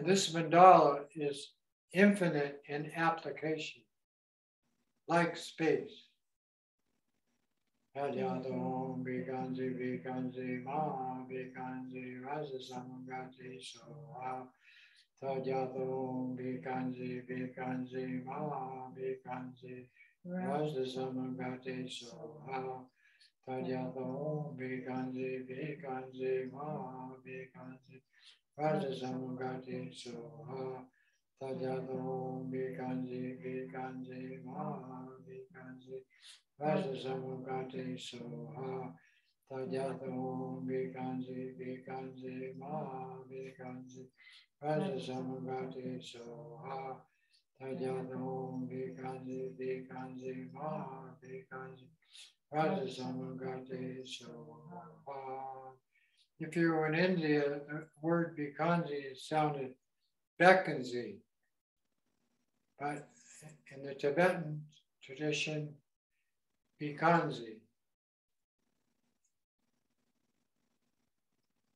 this mandala is infinite in application, like space. Tadyadom Vikansi Vikansi Ma Vikansi Rasa Samagati Soha. Tadyadom Vikansi Vikansi Ma Vikansi Rasa Samagati Soha. Tadyadom Vikansi Vikansi Ma Vikansi Rasa Samagati Soha. Tadyadom Vikansi Vikansi Ma Vikansi Raja Samagati Soha. Tadyadom Vikansi Vikansi Ma Vikansi Raja Samagati Soha. Tadyadom Vikansi Vikansi Ma Vikansi Raja Samagati Soha. If you were in India, the word Vikansi sounded Bekansi. But in the Tibetan tradition, Vikansi.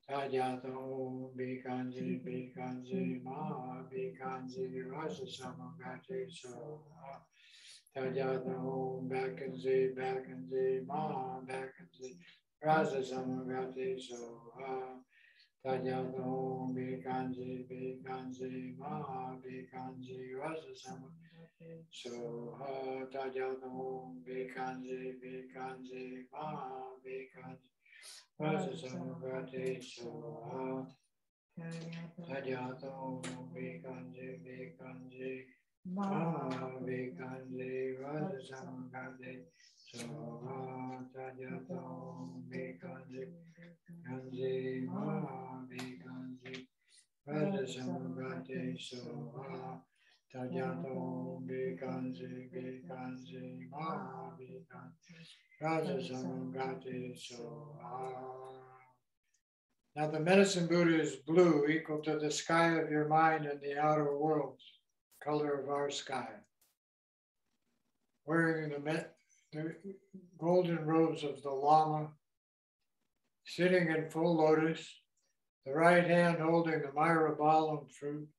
Tadyadom Vikansi Vikansi Ma Vikansi Rasa Samagati Soha. Tadyadom Bekansi Bekansi Ma Bekansi Rasa Samagati Soha. Tadyadom Vikansi Vikansi Ma Vikansi Rasa Samagati Soha. Tadyadom Vikansi Vikansi Ma Vikansi Rasa Samagati Soha. Tadyadom Vikansi Vikansi Ma Vikansi Rasa Samagati Soha. Tadyadom Vikansi Vikansi Ma Vikansi Rasa Samagati Soha. Tadyadom Vikansi Vikansi Ma Vikansi Rasa Samagati Soha. Now the medicine Buddha is blue, equal to the sky of your mind and the outer worlds, color of our sky. Wearing the golden robes of the Lama, sitting in full lotus, the right hand holding the myrobalan fruit,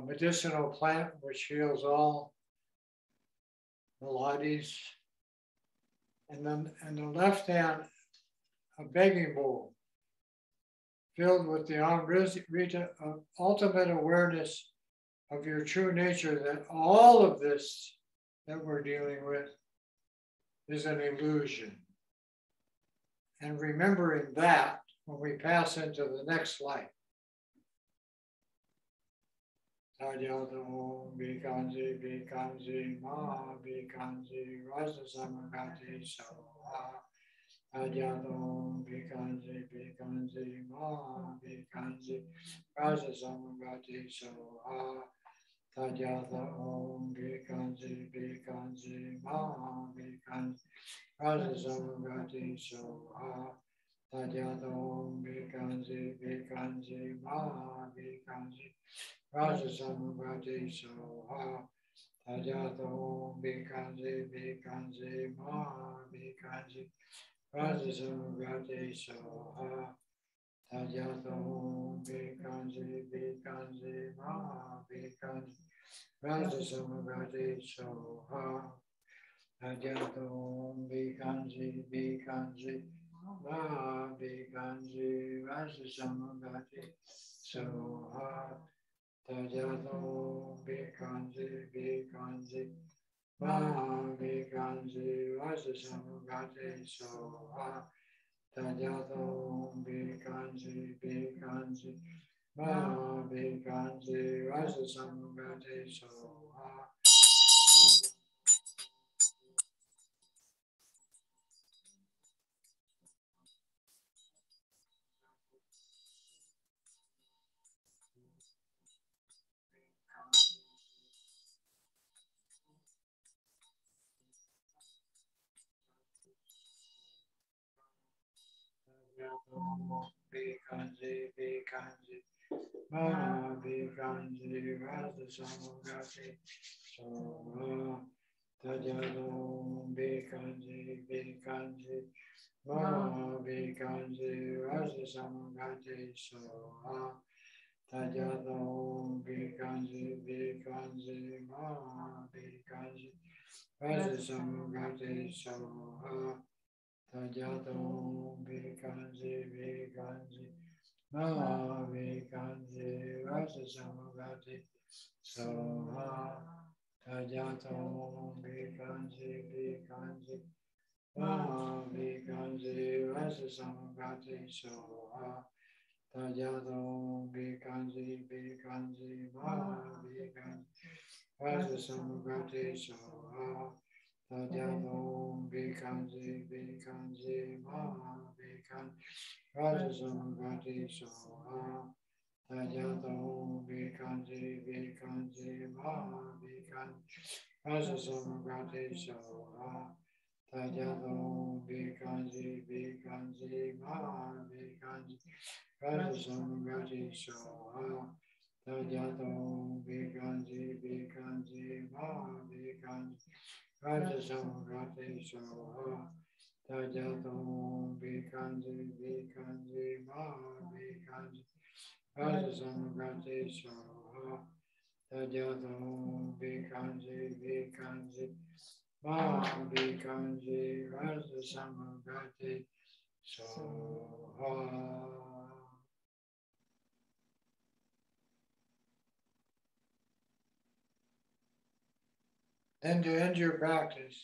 medicinal plant which heals all maladies, and then in the left hand, a begging bowl filled with the Amrita of ultimate awareness of your true nature, that all of this that we're dealing with is an illusion. And remembering that when we pass into the next life. Tadyadom Vikansi Vikansi Ma Vikansi Rasa Samagati Soha. Tadyadom Vikansi Vikansi Ma Vikansi Rasa Samagati Soha. Tadyadom Vikansi Vikansi Ma Vikansi Rasa Samagati Soha. Tadyadom Vikansi Vikansi Ma Vikansi Rasa Samagati Soha. Tadyadom Vikansi Vikansi Ma Vikansi Rasa Samagati Soha. Tadyadom Vikansi Vikansi Ma Vikansi Rasa Samagati Soha. Tajato Bikanji Bikanji Ma Bikanji Vasasamagati Soha Tajato Bikanji Bikanji Ma Bikanji Vasasamagati Soha Tajato Bikanji Bikanji Ma Bikanji Vasasamagati Soha. Bikanji, Bikanji, Ma Bikanji, Rasa Samagati, Soha, Tajado, Bikanji, Bikanji, Ma Bikanji, Rasa Samagati, Soha, Tajado, Bikanji, Bikanji, Ma Bikanji, Rasa Samagati, Soha, Tajato Bikanji Bikanji Ma Bikanji Rasa Samagati Soha Tajato Bikanji Bikanji Ma Bikanji Rasa Samagati Soha Tajato Bikanji Bikanji Ma Bikanji Rasa Samagati Soha Tajato Bikanji Bikanji Ma Bikanji Raja Samagati Soha Tajato Bikanji Bikanji Ma Bikanji Raja Samagati Soha Tajato Bikanji Bikanji Ma Bikanji Raja Samagati Soha Tajato Bikanji Bikanji Ma Bikanji Raja Samagati Soha Tajato Bikanji Bikanji Ma Bikanji Raja Samagati Soha Tajato Bikanji Bikanji Ma Bikanji Raja Samagati Soha. Then to end your practice,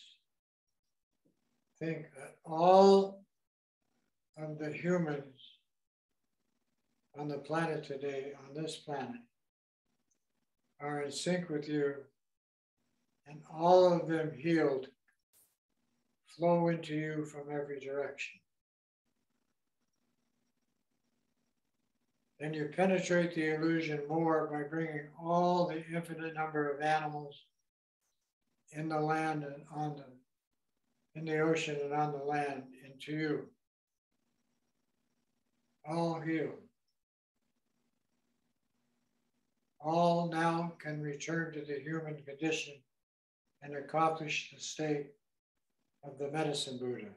think that all of the humans on the planet today, on this planet, are in sync with you, and all of them healed flow into you from every direction. Then you penetrate the illusion more by bringing all the infinite number of animals in the land and on in the ocean and on the land into you, all healed. All now can return to the human condition and accomplish the state of the medicine Buddha.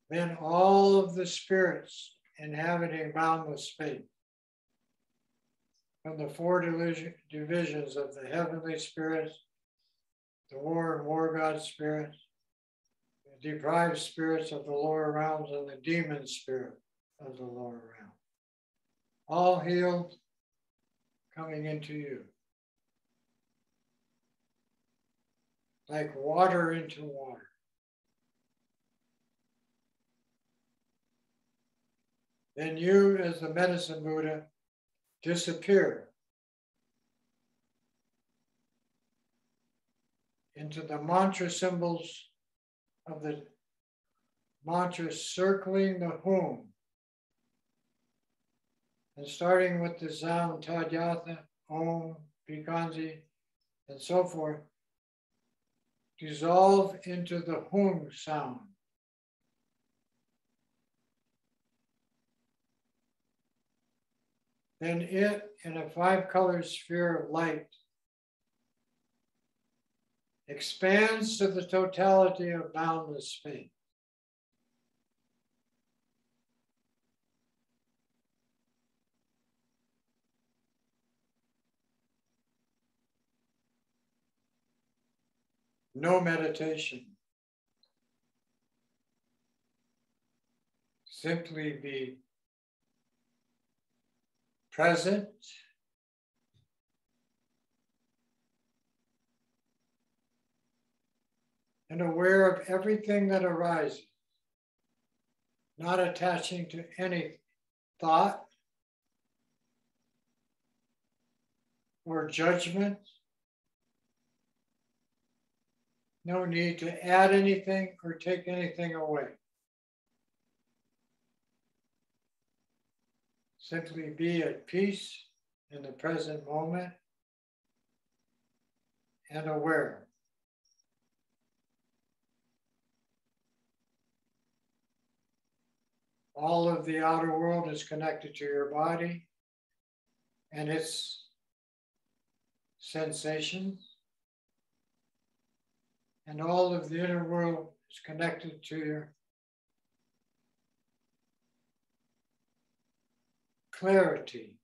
Then all of the spirits inhabiting boundless space, from the four divisions of the heavenly spirits, the war and war god spirits, the deprived spirits of the lower realms, and the demon spirit of the lower realm, all healed, coming into you. Like water into water. Then you, as the medicine Buddha, disappear into the mantra symbols of the mantra circling the whom, and starting with the sound Tadyatha, Om, Bikanji, and so forth, dissolve into the whom sound. Then it, in a five-color sphere of light, expands to the totality of boundless space. no meditation. Simply be present and aware of everything that arises, not attaching to any thought or judgment. No need to add anything or take anything away. Simply be at peace in the present moment and aware. All of the outer world is connected to your body and its sensations. And all of the inner world is connected to your clarity.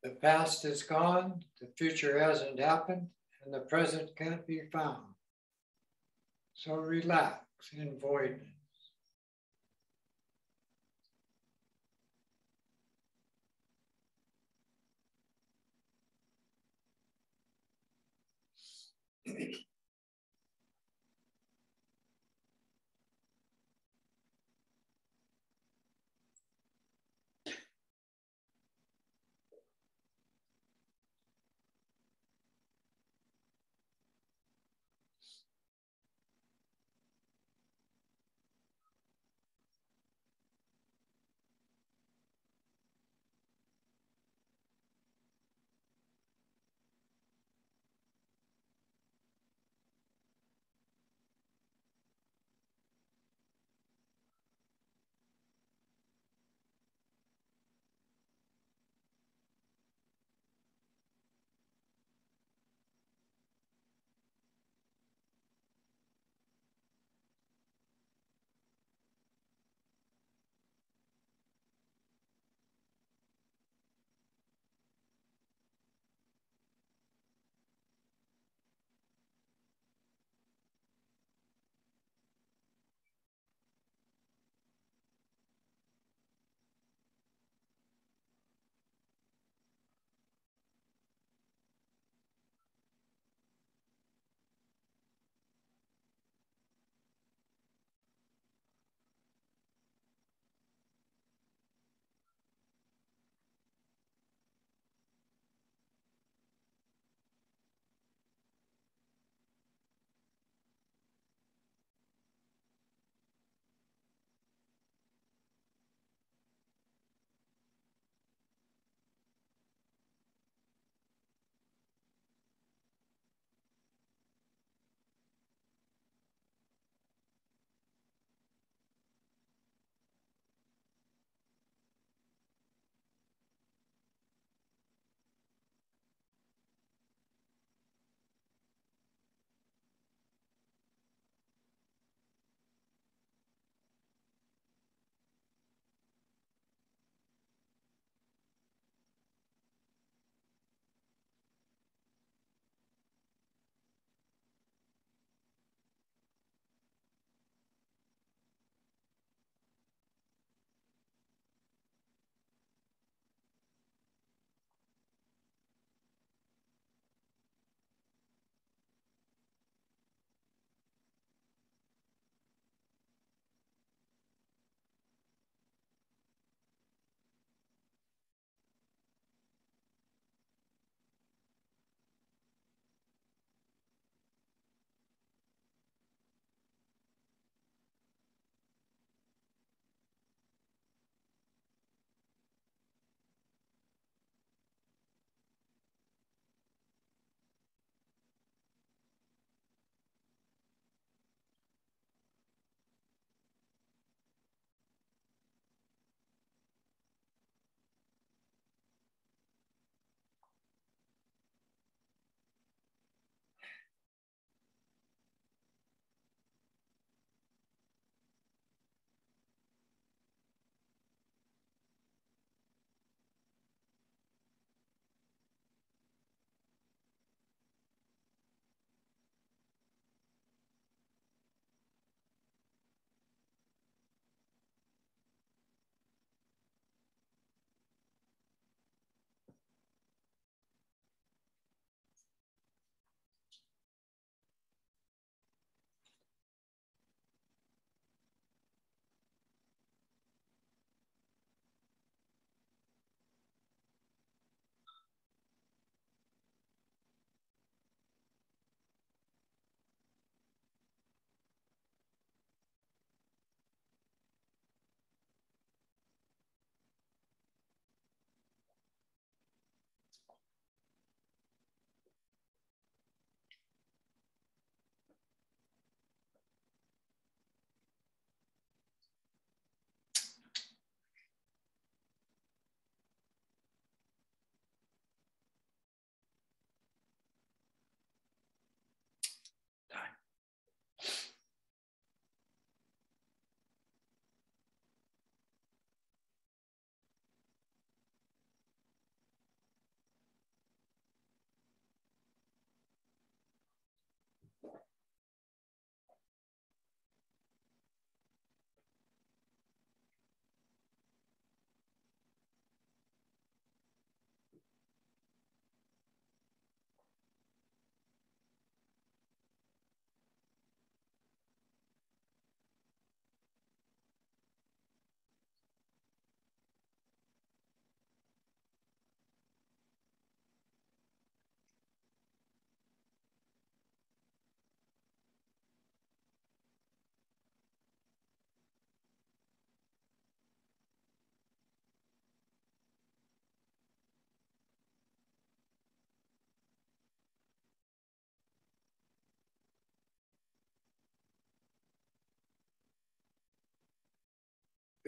The past is gone, the future hasn't happened, and the present can't be found. So relax in voidness.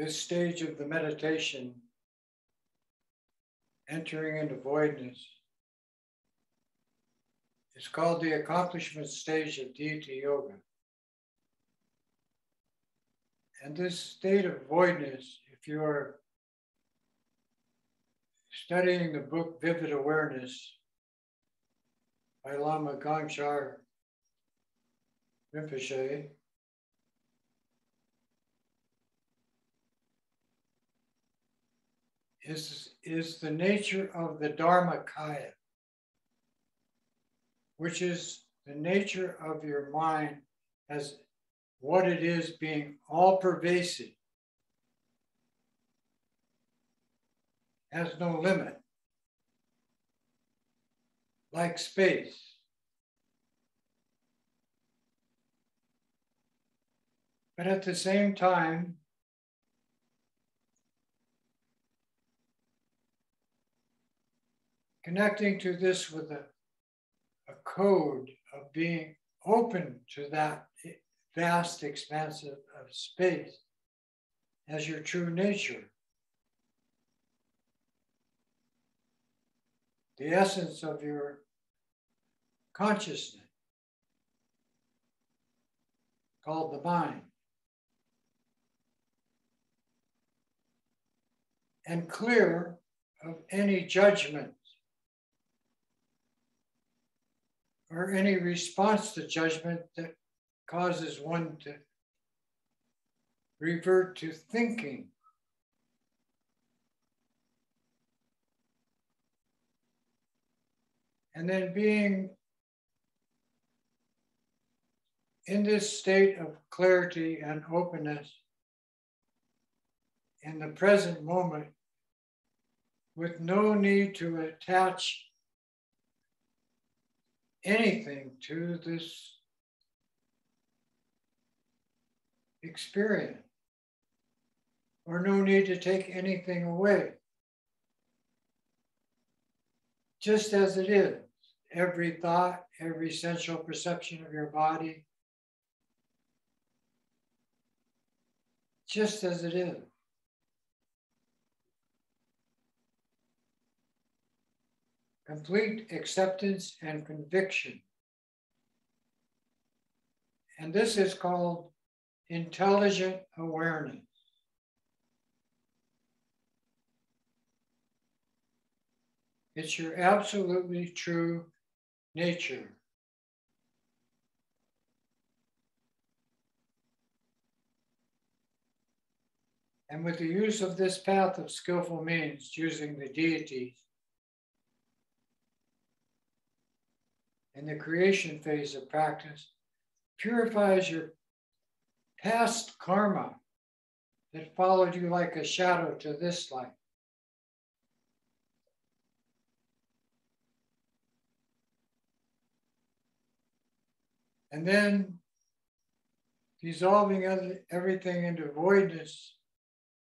this stage of the meditation, entering into voidness, is called the accomplishment stage of deity yoga. And this state of voidness, if you're studying the book Vivid Awareness by Lama Gangchar Rinpoche, is the nature of the Dharmakaya, which is the nature of your mind as what it is being all pervasive, has no limit, like space. But at the same time, connecting to this with a code of being open to that vast expanse of space as your true nature. The essence of your consciousness, called the mind. And clear of any judgment or any response to judgment that causes one to revert to thinking. And then being in this state of clarity and openness in the present moment with no need to attach anything to this experience, or no need to take anything away. Just as it is, every thought, every sensual perception of your body, just as it is. Complete acceptance and conviction. And this is called intelligent awareness. It's your absolutely true nature. And with the use of this path of skillful means, using the deities, in the creation phase of practice, purifies your past karma that followed you like a shadow to this life. And then dissolving everything into voidness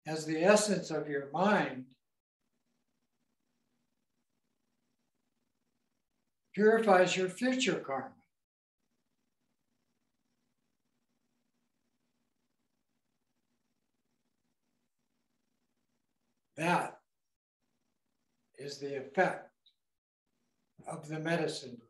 as the essence of your mind purifies your future karma. That is the effect of the medicine Buddha.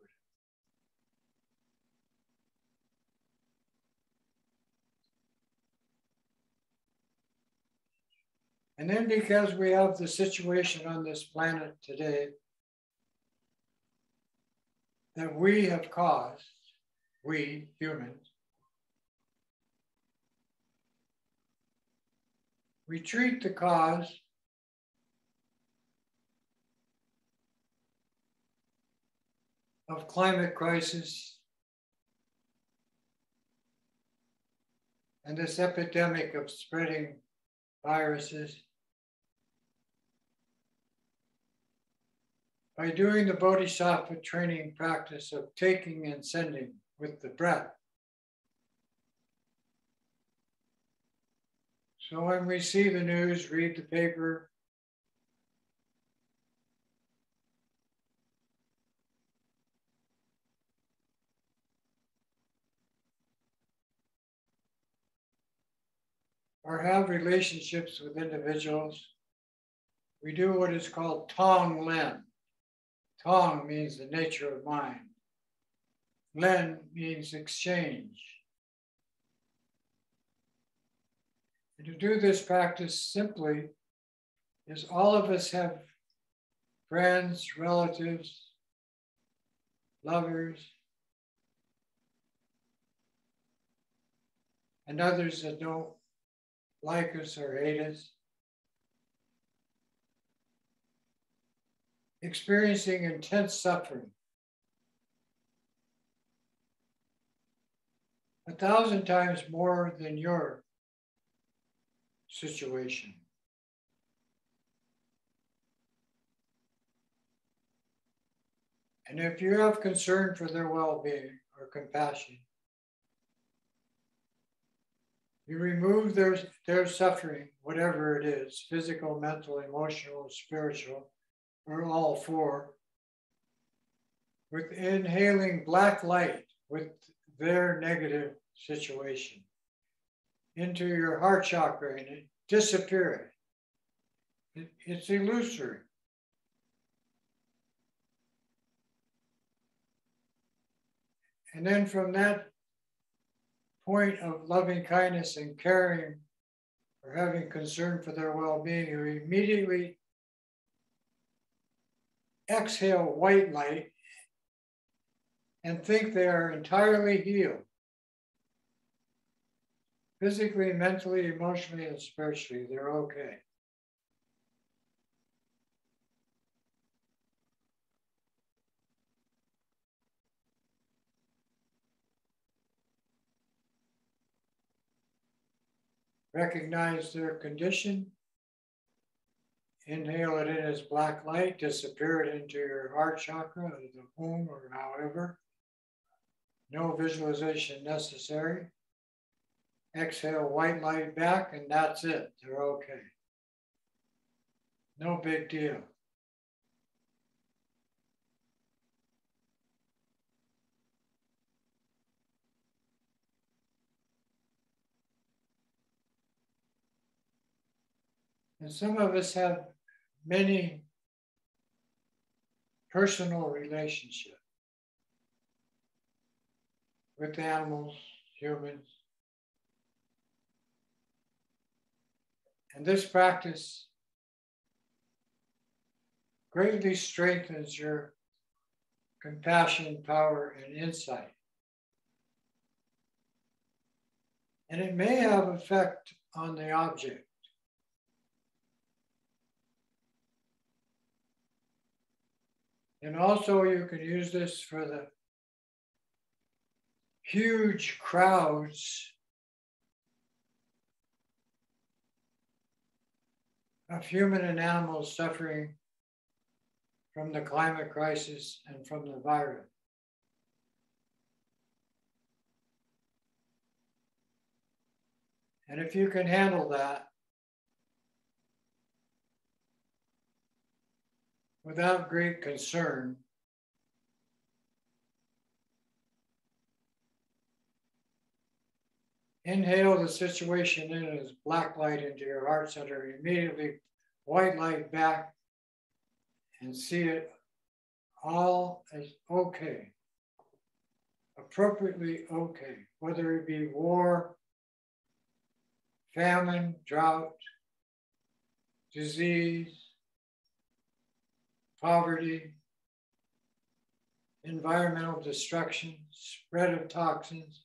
And then because we have the situation on this planet today that we have caused, we humans, we treat the cause of climate crisis and this epidemic of spreading viruses by doing the Bodhisattva training practice of taking and sending with the breath. So when we see the news, read the paper, or have relationships with individuals, we do what is called Tong Len. Tong means the nature of mind. Len means exchange. And to do this practice simply is all of us have friends, relatives, lovers, and others that don't like us or hate us, experiencing intense suffering. 1,000 times more than your situation. And if you have concern for their well-being or compassion, you remove their suffering, whatever it is, physical, mental, emotional, spiritual, or all four, with inhaling black light with their negative situation into your heart chakra and it disappears. It's illusory. And then from that point of loving kindness and caring or having concern for their well-being, you immediately exhale white light and think they are entirely healed. Physically, mentally, emotionally, and spiritually, they're okay. Recognize their condition. Inhale it in as black light, disappear it into your heart chakra, or the womb, or however. No visualization necessary. Exhale white light back, and that's it. They're okay. No big deal. And some of us have many personal relationships with animals, humans. And this practice greatly strengthens your compassion, power, and insight. And it may have effect on the object. And also you can use this for the huge crowds of human and animals suffering from the climate crisis and from the virus. And if you can handle that without great concern, inhale the situation in as black light into your heart center, immediately white light back, and see it all as okay, appropriately okay, whether it be war, famine, drought, disease, poverty, environmental destruction, spread of toxins.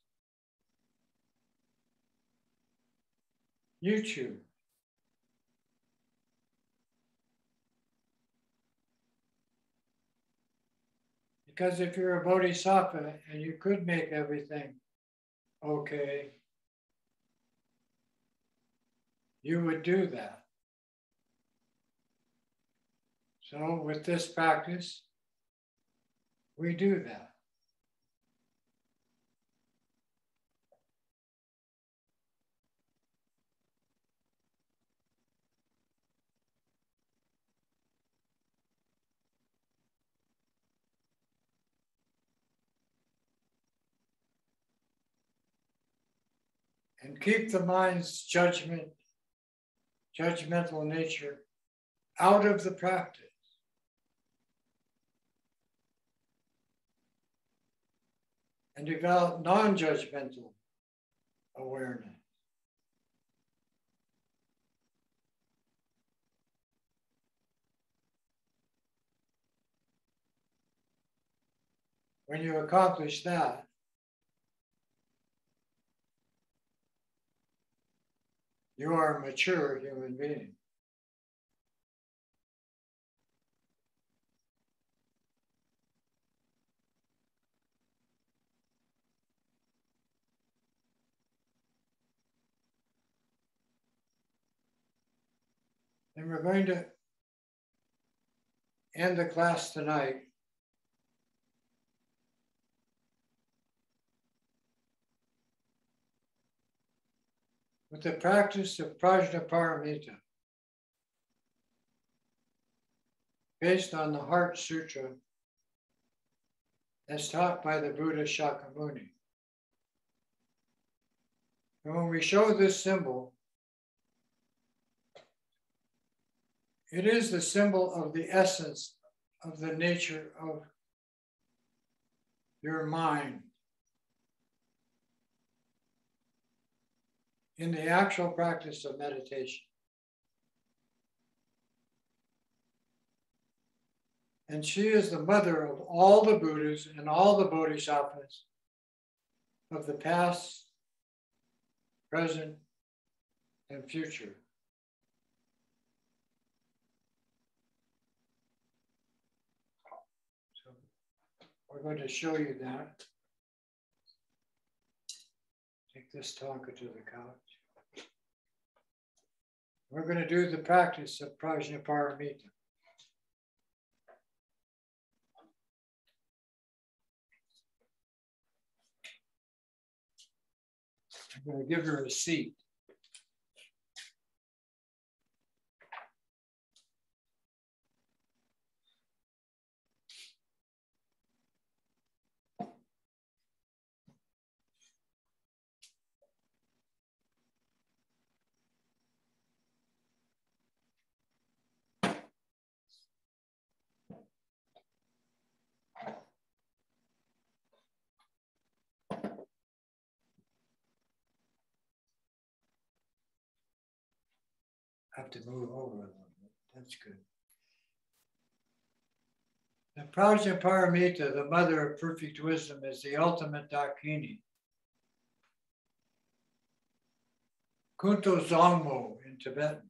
You choose. Because if you're a bodhisattva and you could make everything okay, you would do that. So with this practice, we do that. and keep the mind's judgmental nature out of the practice. And develop non-judgmental awareness. When you accomplish that, you are a mature human being. And we're going to end the class tonight with the practice of Prajnaparamita, based on the Heart Sutra as taught by the Buddha Shakyamuni. And when we show this symbol, it is the symbol of the essence of the nature of your mind in the actual practice of meditation. And she is the mother of all the Buddhas and all the Bodhisattvas of the past, present, and future. So we're going to show you that. Take this tonka to the couch. We're going to do the practice of Prajnaparamita. I'm going to give her a seat. I have to move over a little bit. That's good. The Prajnaparamita, the mother of perfect wisdom, is the ultimate Dakini. Kunto Zongmo in Tibetan.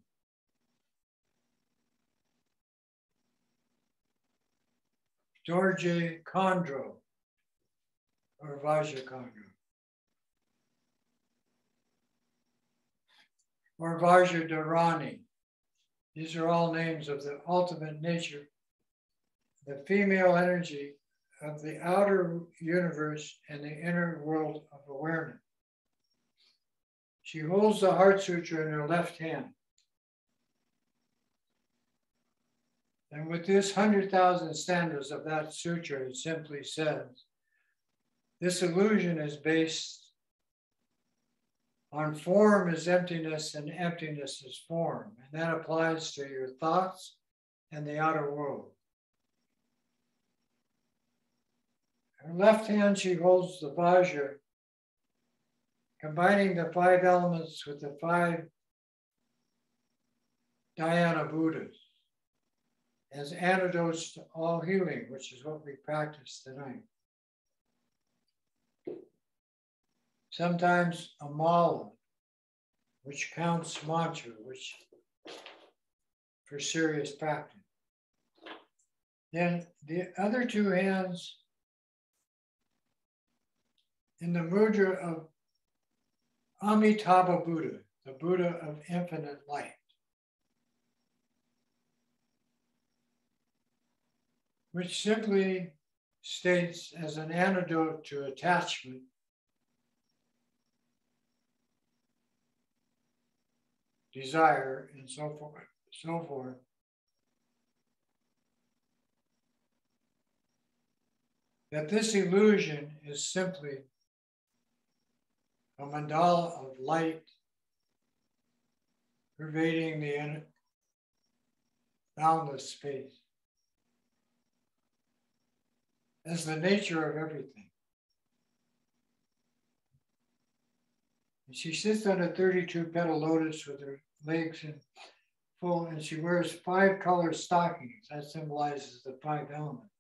Dorje Khandro, or Vajra Khandro. Or Vajra Dharani. These are all names of the ultimate nature, the female energy of the outer universe and the inner world of awareness. She holds the Heart Sutra in her left hand. And with this 100,000 stanzas of that sutra, it simply says, this illusion is based on form is emptiness and emptiness is form. And that applies to your thoughts and the outer world. In her left hand, she holds the Vajra, combining the 5 elements with the 5 Dhyana Buddhas as antidotes to all healing, which is what we practice tonight. Sometimes a mala, which counts mantra, which for serious practice. Then the other 2 hands in the mudra of Amitabha Buddha, the Buddha of infinite light. Which simply states as an antidote to attachment, desire, and so forth, that this illusion is simply a mandala of light pervading the boundless space. As the nature of everything. And she sits on a 32 petal lotus with her legs in full, and she wears 5 colored stockings. That symbolizes the 5 elements.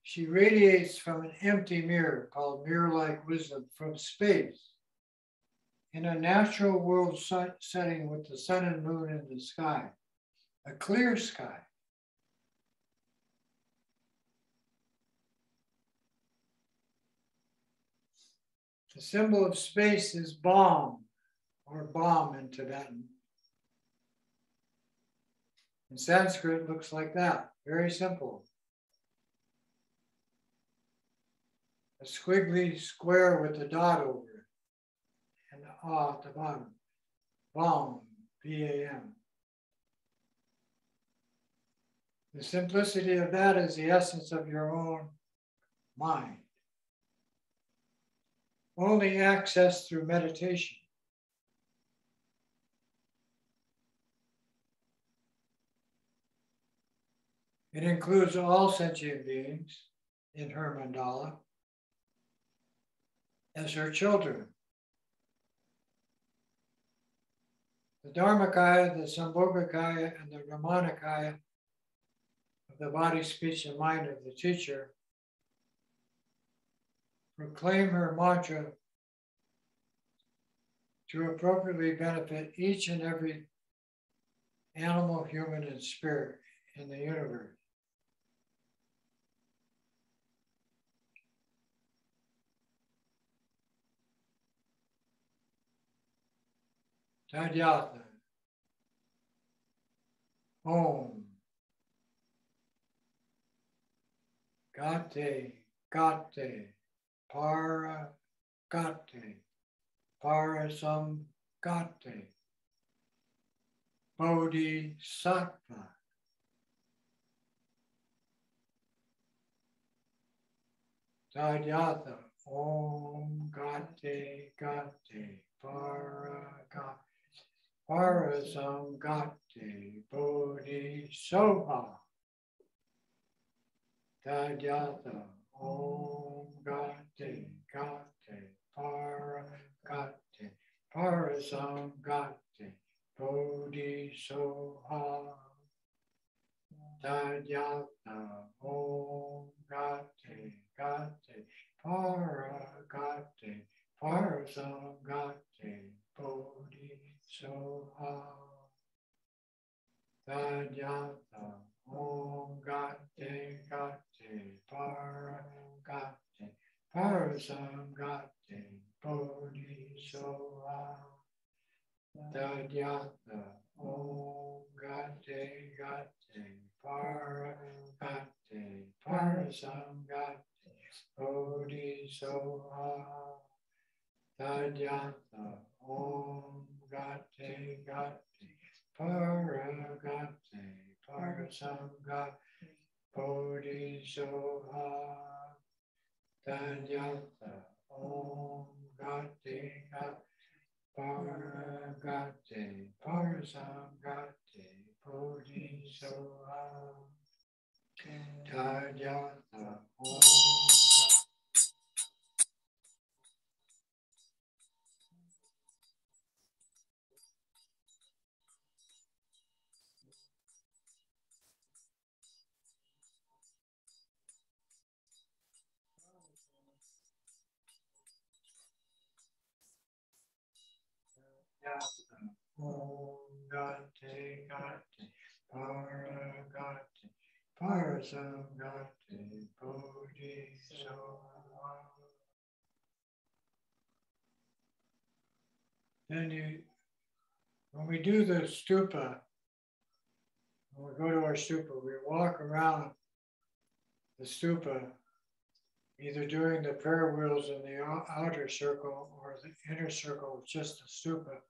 She radiates from an empty mirror called mirror-like wisdom from space in a natural world setting with the sun and moon in the sky, a clear sky. The symbol of space is bomb, or bomb in Tibetan. In Sanskrit, it looks like that, very simple. A squiggly square with a dot over it, and the at the bottom. Bomb, B-A-M. The simplicity of that is the essence of your own mind. Only accessed through meditation. It includes all sentient beings in her mandala as her children. The Dharmakaya, the Sambhogakaya, and the Ramanakaya of the body, speech, and mind of the teacher proclaim her mantra to appropriately benefit each and every animal, human, and spirit in the universe. Tadyatha. Om. Gate, gate, para, gate, parasam, gate, bodhisattva. Tadyatha. Om gate, gate, para, gate. Parasam gate bodhisattva. Tadyatha. Om gate, gate, para gate. Parasam gate bodhisattva. Tadyatha. Om gate, gate, para gate. Parasam gate bodhisattva. Tadyatha. Om gate, gate, para gate. Parasam gate bodhisattva. Tadyatha. Om gate, gate, para gate. Parasam gate bodhisattva. Tadyatha. Om gate, gate, para gate. Parasam gate bodhisattva. Tadyatha. Om gate, gate, para gate. Parasam gate bodhisattva. Tadyatha. Om. Om gate, gate, para gate. Parasam gate bodhisattva. Then when we do the stupa, when we go to our stupa, we walk around the stupa, either doing the prayer wheels in the outer circle or the inner circle, just the stupa,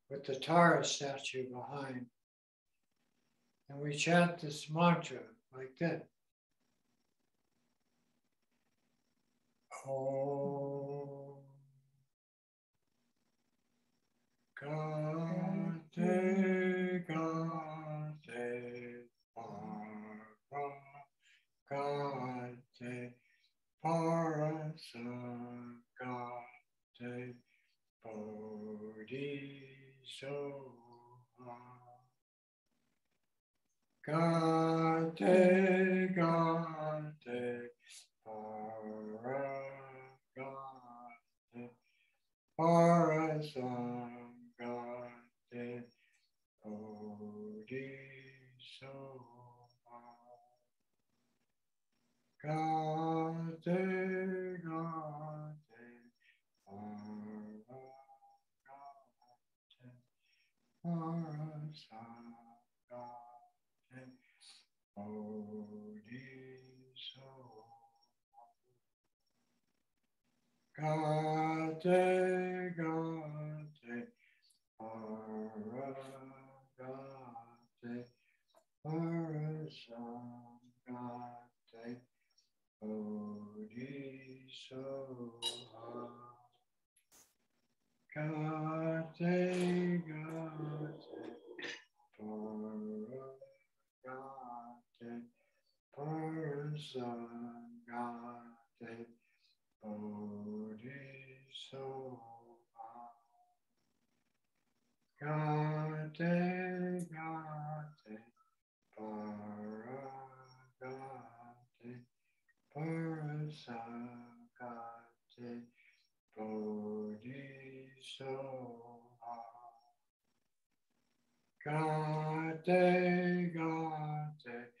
with the Tara statue behind. And we chant this mantra like this. Om Gate, Gate, Parasagate, Bodhisattva. Gate, Gate, Paragate, Parasagate, Bodhisattva. Gate, Gate, Paragate, Parasagate, Bodhisattva. Gate, Gate, Paragate, Parasagate, Bodhisattva. Gate, Gate, Parasagate, Bodhisattva. Gate, Gate, Paragate, Parasagate, Bodhisattva. Gate, Gate,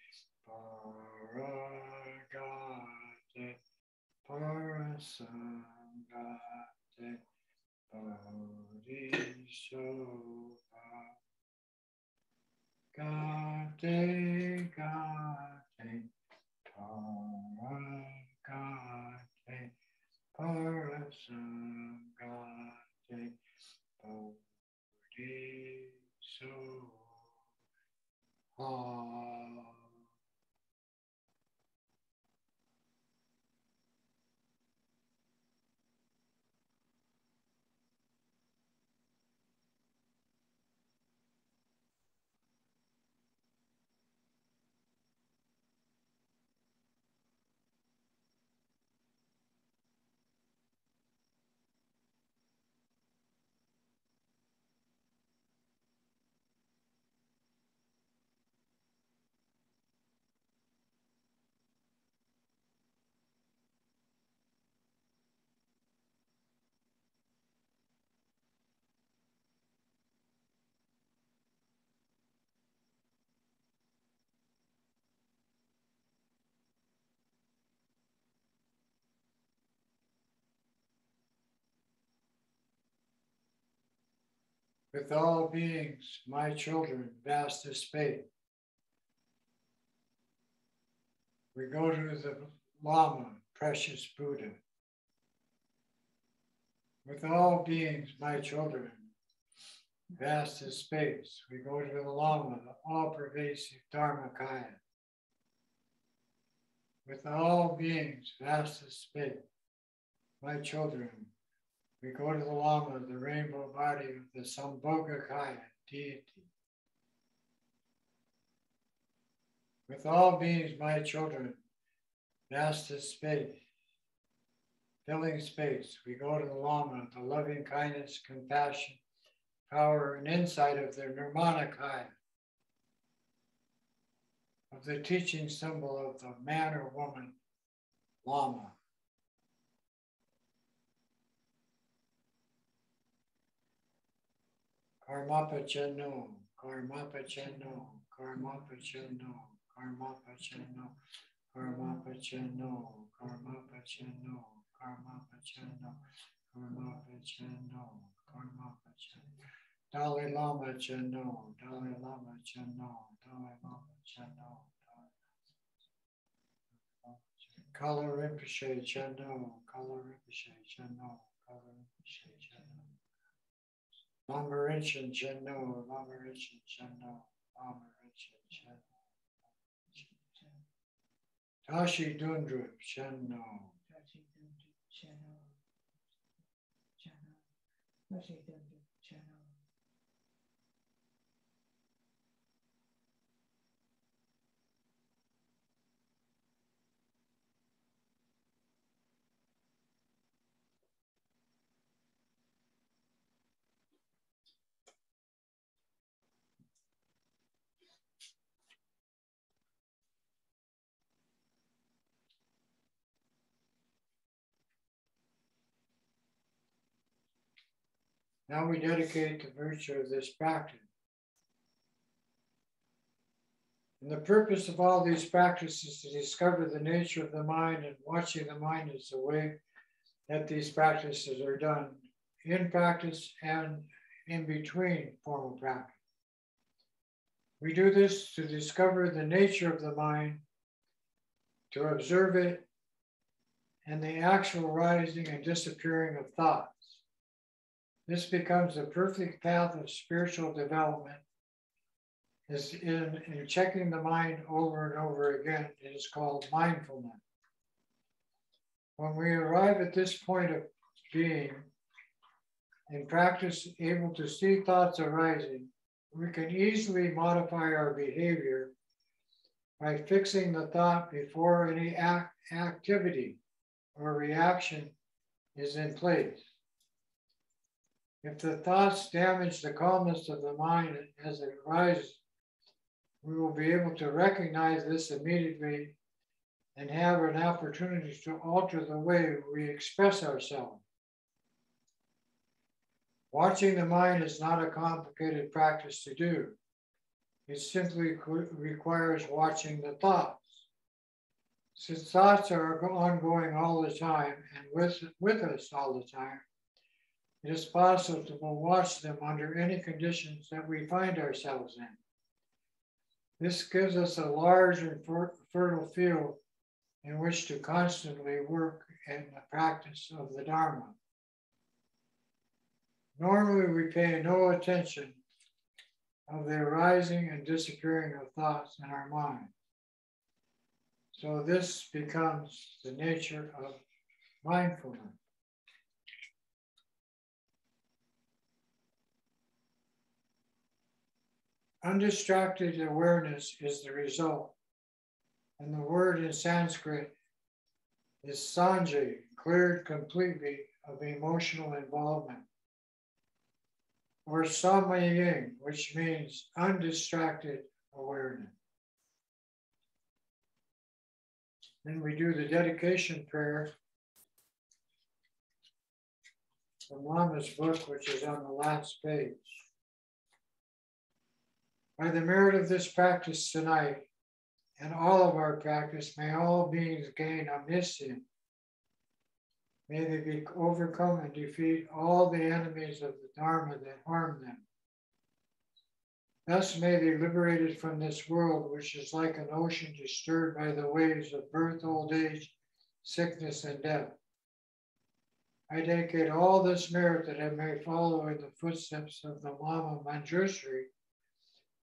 Paragate, Parasagate, Bodhisattva. Gate, Gate, Paragate, Parasagate, Bodhisattva. With all beings, my children, vast estate. We go to the Lama, precious Buddha. With all beings, my children, vast as space. We go to the Lama, the all-pervasive Dharmakaya. With all beings, vast as space, my children, we go to the Lama, the rainbow body of the Sambhogakaya deity. With all beings, my children, vast as space, filling space, we go to the Lama, the loving kindness, compassion, power, and insight of the Nirmanakaya, of the teaching symbol of the man or woman, Lama. Karmapa Chenno, Karmapa Chenno, Karmapa Chenno, Karmapa Chenno, Karmapa Chenno, Karmapa Chenno, Karmapa Chenno, Karmapa Chenno, Karmapa Chenno. Dalai Lama Chenno, Dalai Lama Chenno, Dalai Lama Chenno. Kala Rinpoche Chenno, Kala Rinpoche Chenno, Kala Rinpoche Chenno. Lama Rinchen Chenno, Lama Rinchen Chenno, Lama Rinchen Chenno. Tashi Dundrup Chenno. Tashi Dundrup Chenno. Tashi Dundrup Chenno. Now we dedicate the virtue of this practice. And the purpose of all these practices is to discover the nature of the mind, and watching the mind is the way that these practices are done in practice and in between formal practice. We do this to discover the nature of the mind, to observe it, and the actual rising and disappearing of thoughts. This becomes the perfect path of spiritual development. Is in checking the mind over and over again. It is called mindfulness. When we arrive at this point of being, in practice, able to see thoughts arising, we can easily modify our behavior by fixing the thought before any activity or reaction is in place. If the thoughts damage the calmness of the mind as it arises, we will be able to recognize this immediately and have an opportunity to alter the way we express ourselves. Watching the mind is not a complicated practice to do. It simply requires watching the thoughts. Since thoughts are ongoing all the time and with us all the time, it is possible to watch them under any conditions that we find ourselves in. This gives us a large and fertile field in which to constantly work in the practice of the Dharma. Normally, we pay no attention of the arising and disappearing of thoughts in our mind. So this becomes the nature of mindfulness. Undistracted awareness is the result, and the word in Sanskrit is sanjay, cleared completely of emotional involvement, or samaying, which means undistracted awareness. Then we do the dedication prayer from Lama's book, which is on the last page. By the merit of this practice tonight, and all of our practice, may all beings gain omniscience. May they be overcome and defeat all the enemies of the Dharma that harm them. Thus may they be liberated from this world, which is like an ocean disturbed by the waves of birth, old age, sickness, and death. I dedicate all this merit that I may follow in the footsteps of the Lama Manjushri,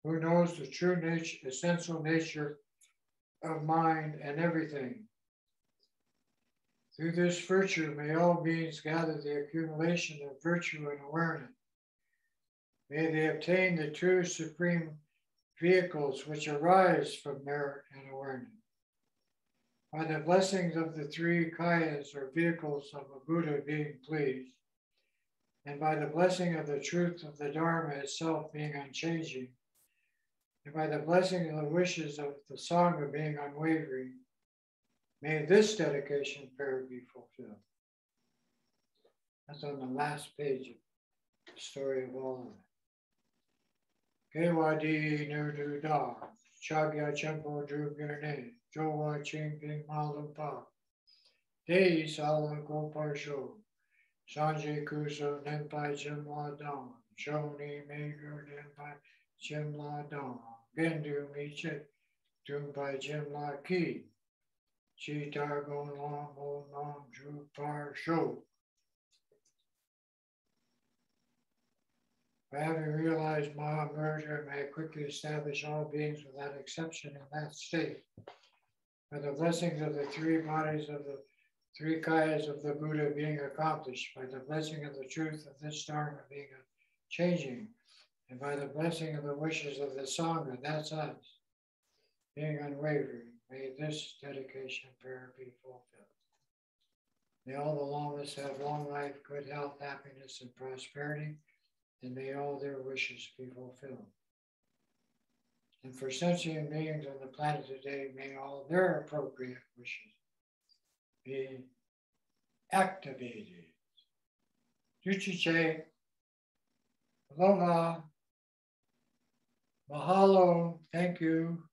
who knows the true nature, essential nature of mind and everything. Through this virtue, may all beings gather the accumulation of virtue and awareness. May they obtain the two supreme vehicles which arise from merit and awareness. By the blessings of the three kayas, or vehicles of a Buddha being pleased, and by the blessing of the truth of the Dharma itself being unchanging, and by the blessing of the wishes of the Sangha being unwavering, may this dedication prayer be fulfilled. That's on the last page of the story of all of it. Kewadi Nudu Da, Chagya Chempo Drugirne, Jowa Chingping Malumpa, Dei Sala Goparsho, Sanjay Kuso Nempai Chimla Dam, Shoni Maker Nempai Chimla Dam, Gendu Miche, Dumpai Chimla Ki, Chitar Gon Long Ho Nam Drupar Sho. By having realized Mahamurja, may I quickly establish all beings without exception in that state. By the blessings of the three bodies of the three kayas of the Buddha being accomplished, by the blessing of the truth of this Dharma being changing, and by the blessing of the wishes of the Sangha, that's us, being unwavering, may this dedication prayer be fulfilled. May all the lamas have long life, good health, happiness, and prosperity, and may all their wishes be fulfilled. And for sentient beings on the planet today, may all their appropriate wishes be activated. Juchiche. Aloha. Mahalo. Thank you.